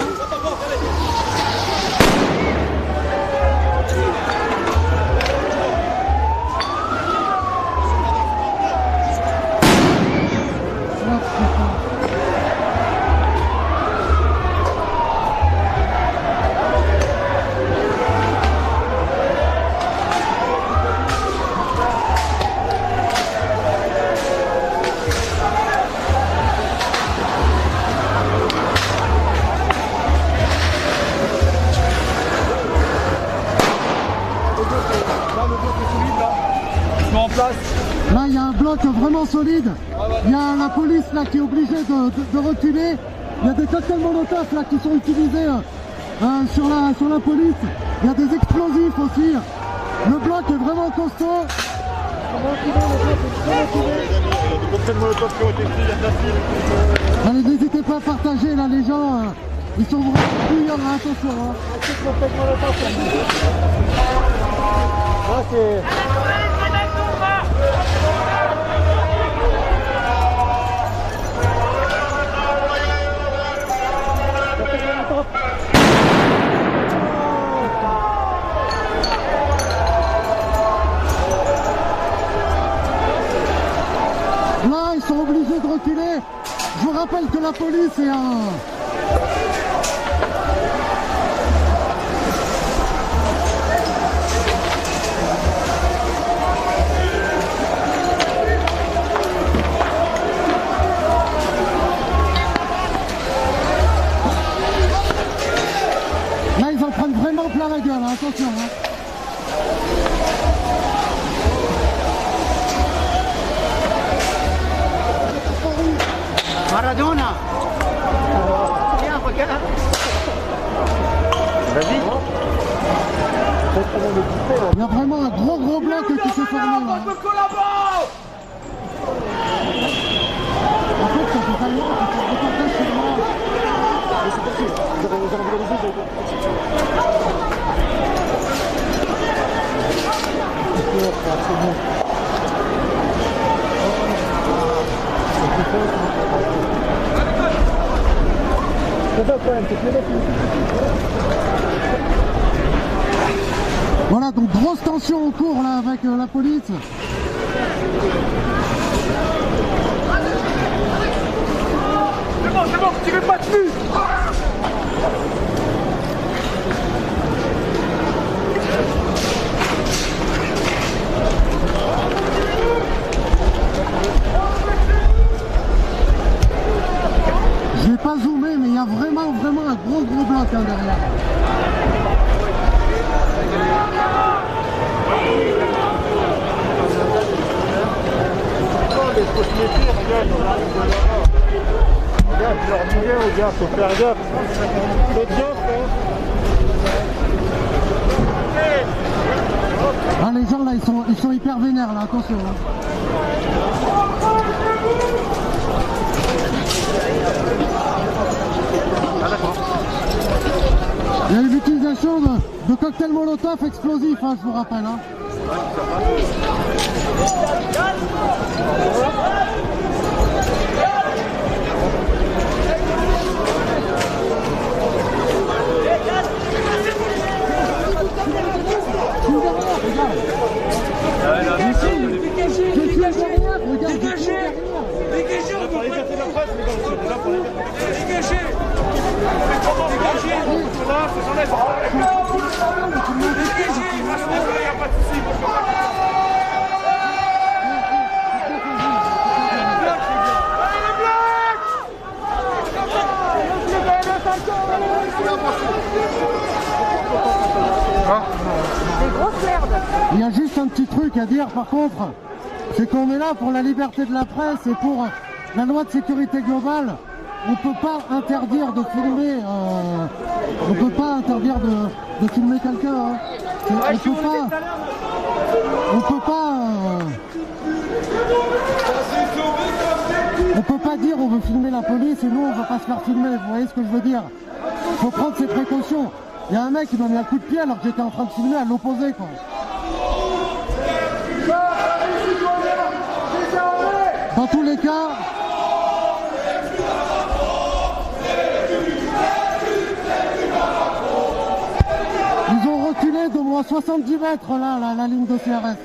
Là, il y a un bloc vraiment solide. Il y a la police là qui est obligée de reculer. Il y a des cocktails Molotov là qui sont utilisés sur la police. Il y a des explosifs aussi. Le bloc est vraiment costaud. Les cocktails Molotov qui ont été pris, il y a de la file. Allez, n'hésitez pas à partager là, les gens. Ils sont vraiment bouillants, là, attention. Hein. Là, c'est... Là, ils sont obligés de reculer. Je vous rappelle que la police est un... Là, ils en prennent vraiment plein la gueule, hein, attention. Hein. Maradona. Viens, regarde. Vas-y. Il y a vraiment un gros bloc qui s'est formé là. Je collabore. En fait, ça fait pas longtemps que ça reportage sur moi. Mais c'est possible. Vous avez organisé, Voilà, donc grosse tension en cours là avec la police. C'est bon, tirez pas dessus. Je vais pas zoomer, mais il y a vraiment un gros bloc hein, derrière. les propriétés, regarde, on arrive de là-bas. Regarde, je leur disais aux gars, faut faire gaffe. Faites gaffe, hein. Ah, les gens là, ils sont hyper vénères là, attention. Hein. Il y a eu l'utilisation de cocktails Molotov explosifs, hein, je vous rappelle. Hein. Des grosses merdes. Il y a juste un petit truc à dire par contre, c'est qu'on est là pour la liberté de la presse et pour la loi de sécurité globale. On ne peut pas interdire de filmer, on peut pas interdire de filmer quelqu'un. Hein. On peut pas dire on veut filmer la police et nous on va pas se faire filmer. Vous voyez ce que je veux dire? Faut prendre ses précautions. Il y a un mec qui m'a mis un coup de pied alors que j'étais en train de filmer à l'opposé quoi. Dans tous les cas, ils ont reculé d'au moins 70 mètres là, la ligne de CRS.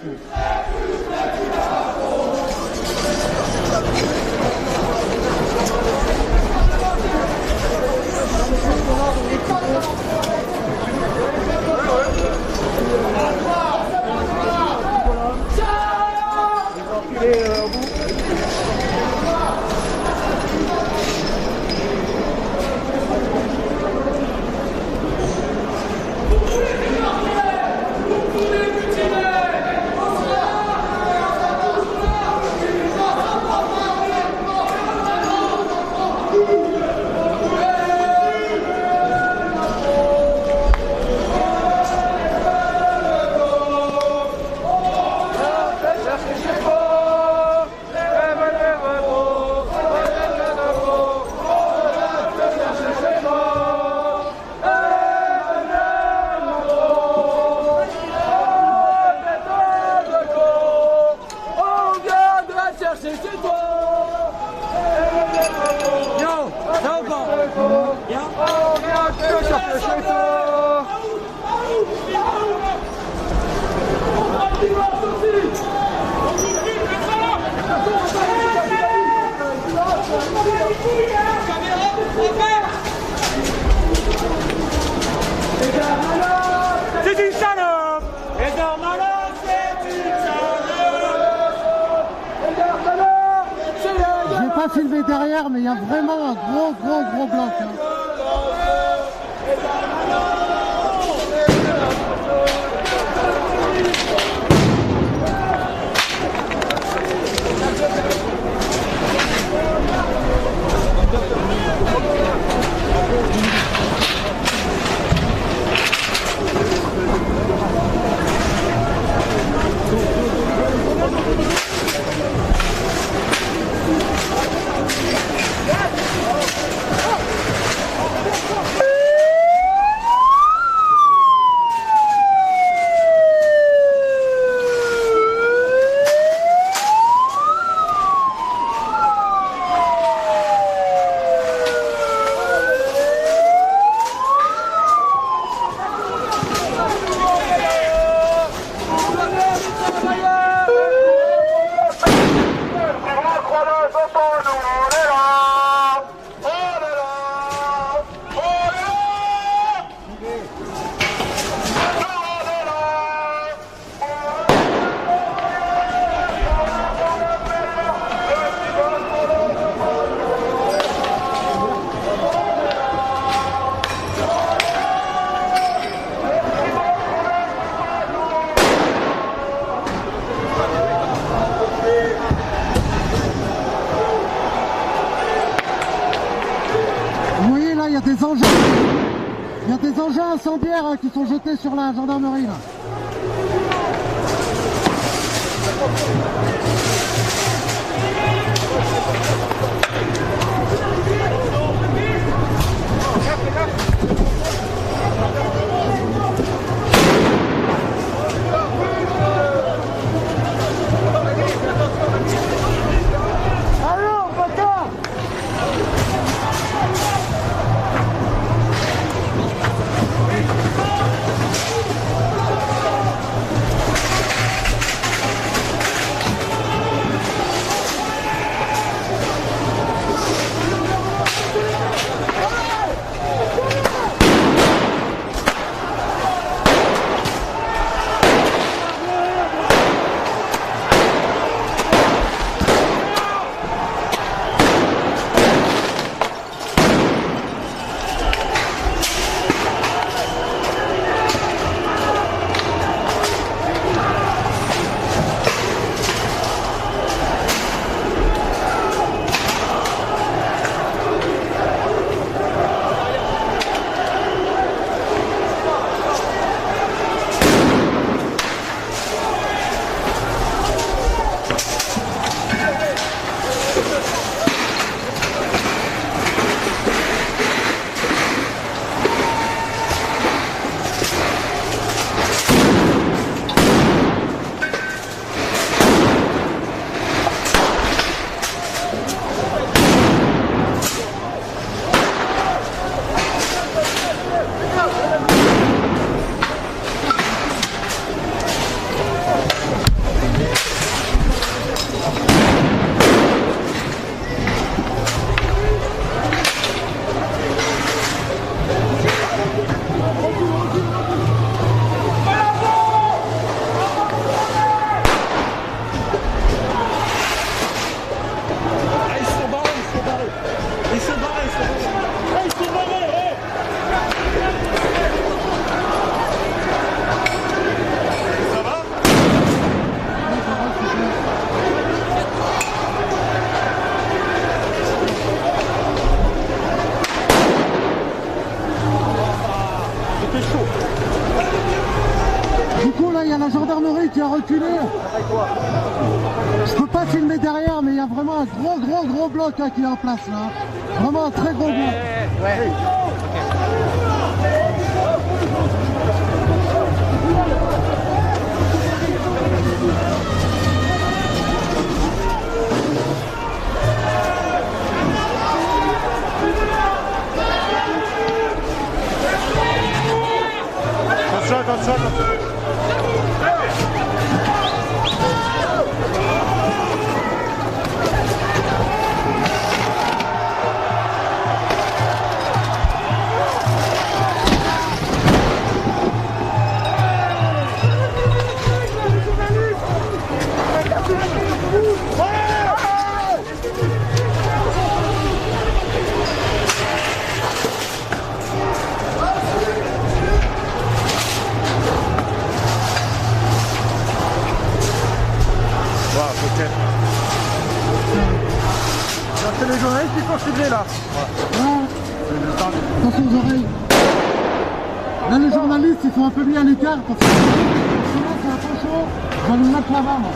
Filmé derrière, mais il y a vraiment un gros bloc. Hein. Il y a des engins incendiaires qui sont jetés sur la gendarmerie là. reculer. Je peux pas filmer derrière, mais il y a vraiment un gros bloc hein, qui est en place là. Vraiment un très gros bloc. Ouais. Comme ça. C'est les journalistes qui sont ciblés là. Attention aux oreilles. Là les journalistes ils sont un peu mis à l'écart parce que sinon c'est un peu chaud. Je vais nous mettre là-bas moi.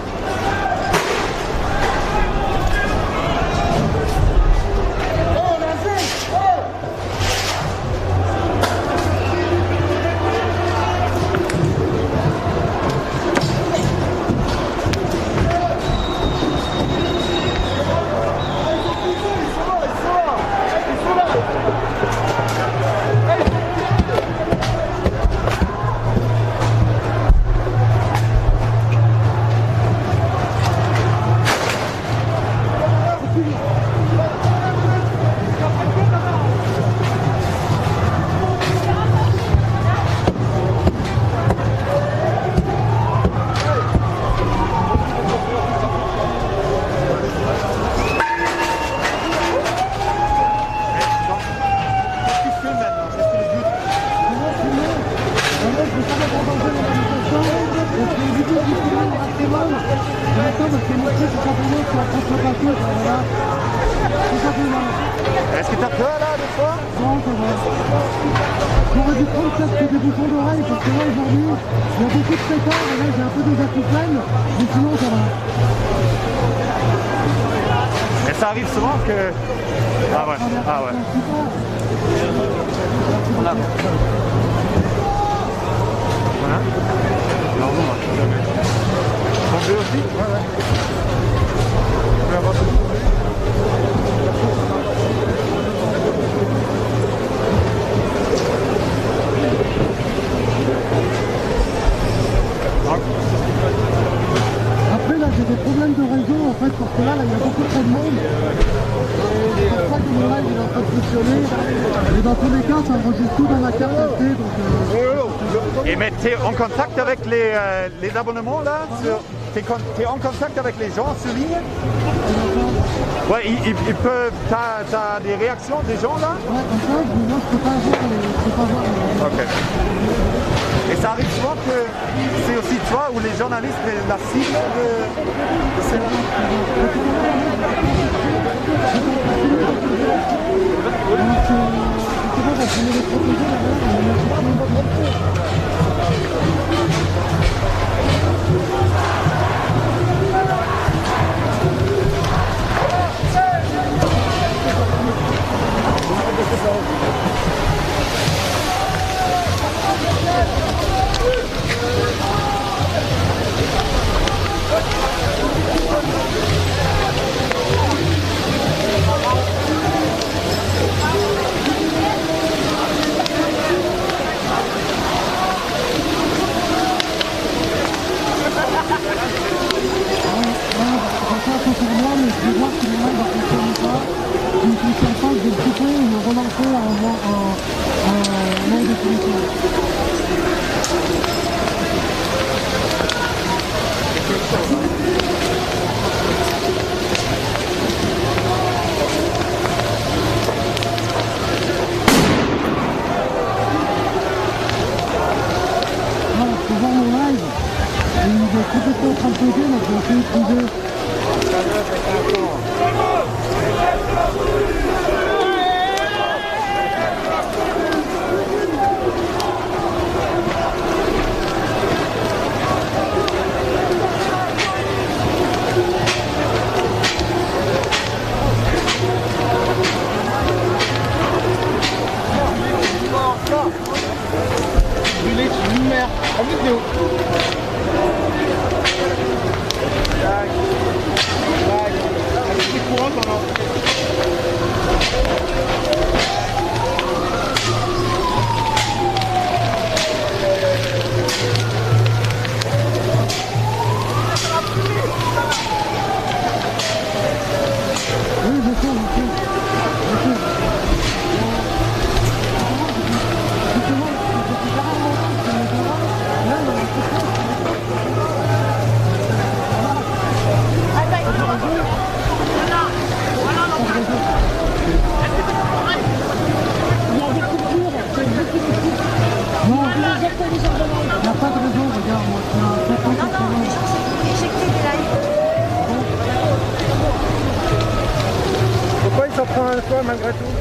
Est-ce que t'as peur là des fois? Non, ça va. J'aurais dû prendre peut-être des boutons d'oreille parce que là aujourd'hui, il y a beaucoup de pétards et là j'ai un peu des acouphènes, mais sinon ça va. Et ça arrive souvent que... Ah ouais. Voilà. Alors bon, tomber aussi? Ouais. Vous pouvez avoir Après là j'ai des problèmes de réseau en fait parce que là il y a beaucoup trop de monde. C'est pour ça que mon live il est en train de fonctionner. Et dans tous les cas ça enregistre tout dans la carte SD donc Et mais t'es en contact avec les abonnements là? T'es en contact avec les gens sur ligne? Ouais, ils peuvent... T'as des réactions des gens là? ouais, comme ça, moi je peux pas voir les... Ok. Et ça arrive souvent que c'est aussi toi ou les journalistes la cible de ces... complètement en train de poser, là, je vais essayer de trouver. toi malgré tout?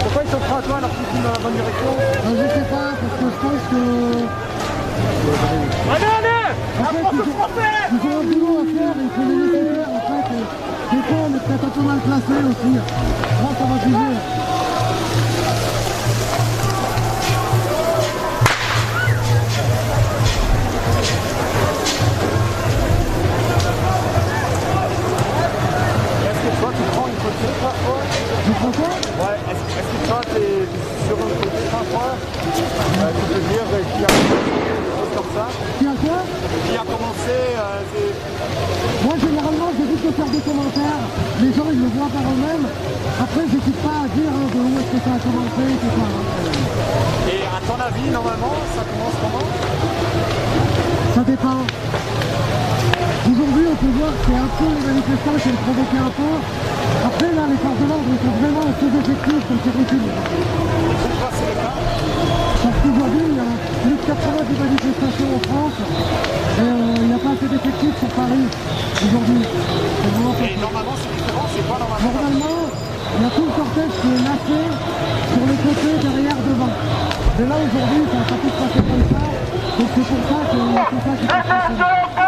Pourquoi ils sont prêts à toi alors qu'ils filment dans la bonne direction? Je sais pas, parce que je pense que... En fait, ils ont un boulot à faire, il faut les laisser faire. En fait, des fois, on est peut-être un peu mal placé aussi. Moi, ça va juger. Est-ce que toi, tu prends une photo parfois? Tu prends quoi? Ouais, est-ce que toi, tu es sur une photo parfois? Tu peux dire qui a des choses comme ça? Qui a quoi? Qui a commencé Moi, généralement, j'évite de faire des commentaires. Les gens, ils le voient par eux-mêmes. Après, j'hésite pas à dire de où est-ce que ça a commencé, etc. Et à ton avis, normalement, ça commence comment? Ça dépend. Aujourd'hui, on peut voir que c'est un peu les manifestants qui ont provoqué un peu. Après, là, les forces de l'ordre sont vraiment en sous-effectif comme c'est possible. Pourquoi c'est le cas? Parce qu'aujourd'hui, il y a plus de 90 manifestations en France et il n'y a pas assez d'effectifs sur Paris aujourd'hui. Et normalement, c'est différent, c'est pas normalement. Normalement, il y a tout le cortège qui est lâché sur les côtés, derrière, devant. Mais là, aujourd'hui, ça peut se passer comme ça. Donc c'est pour ça que c'est ça qui passe.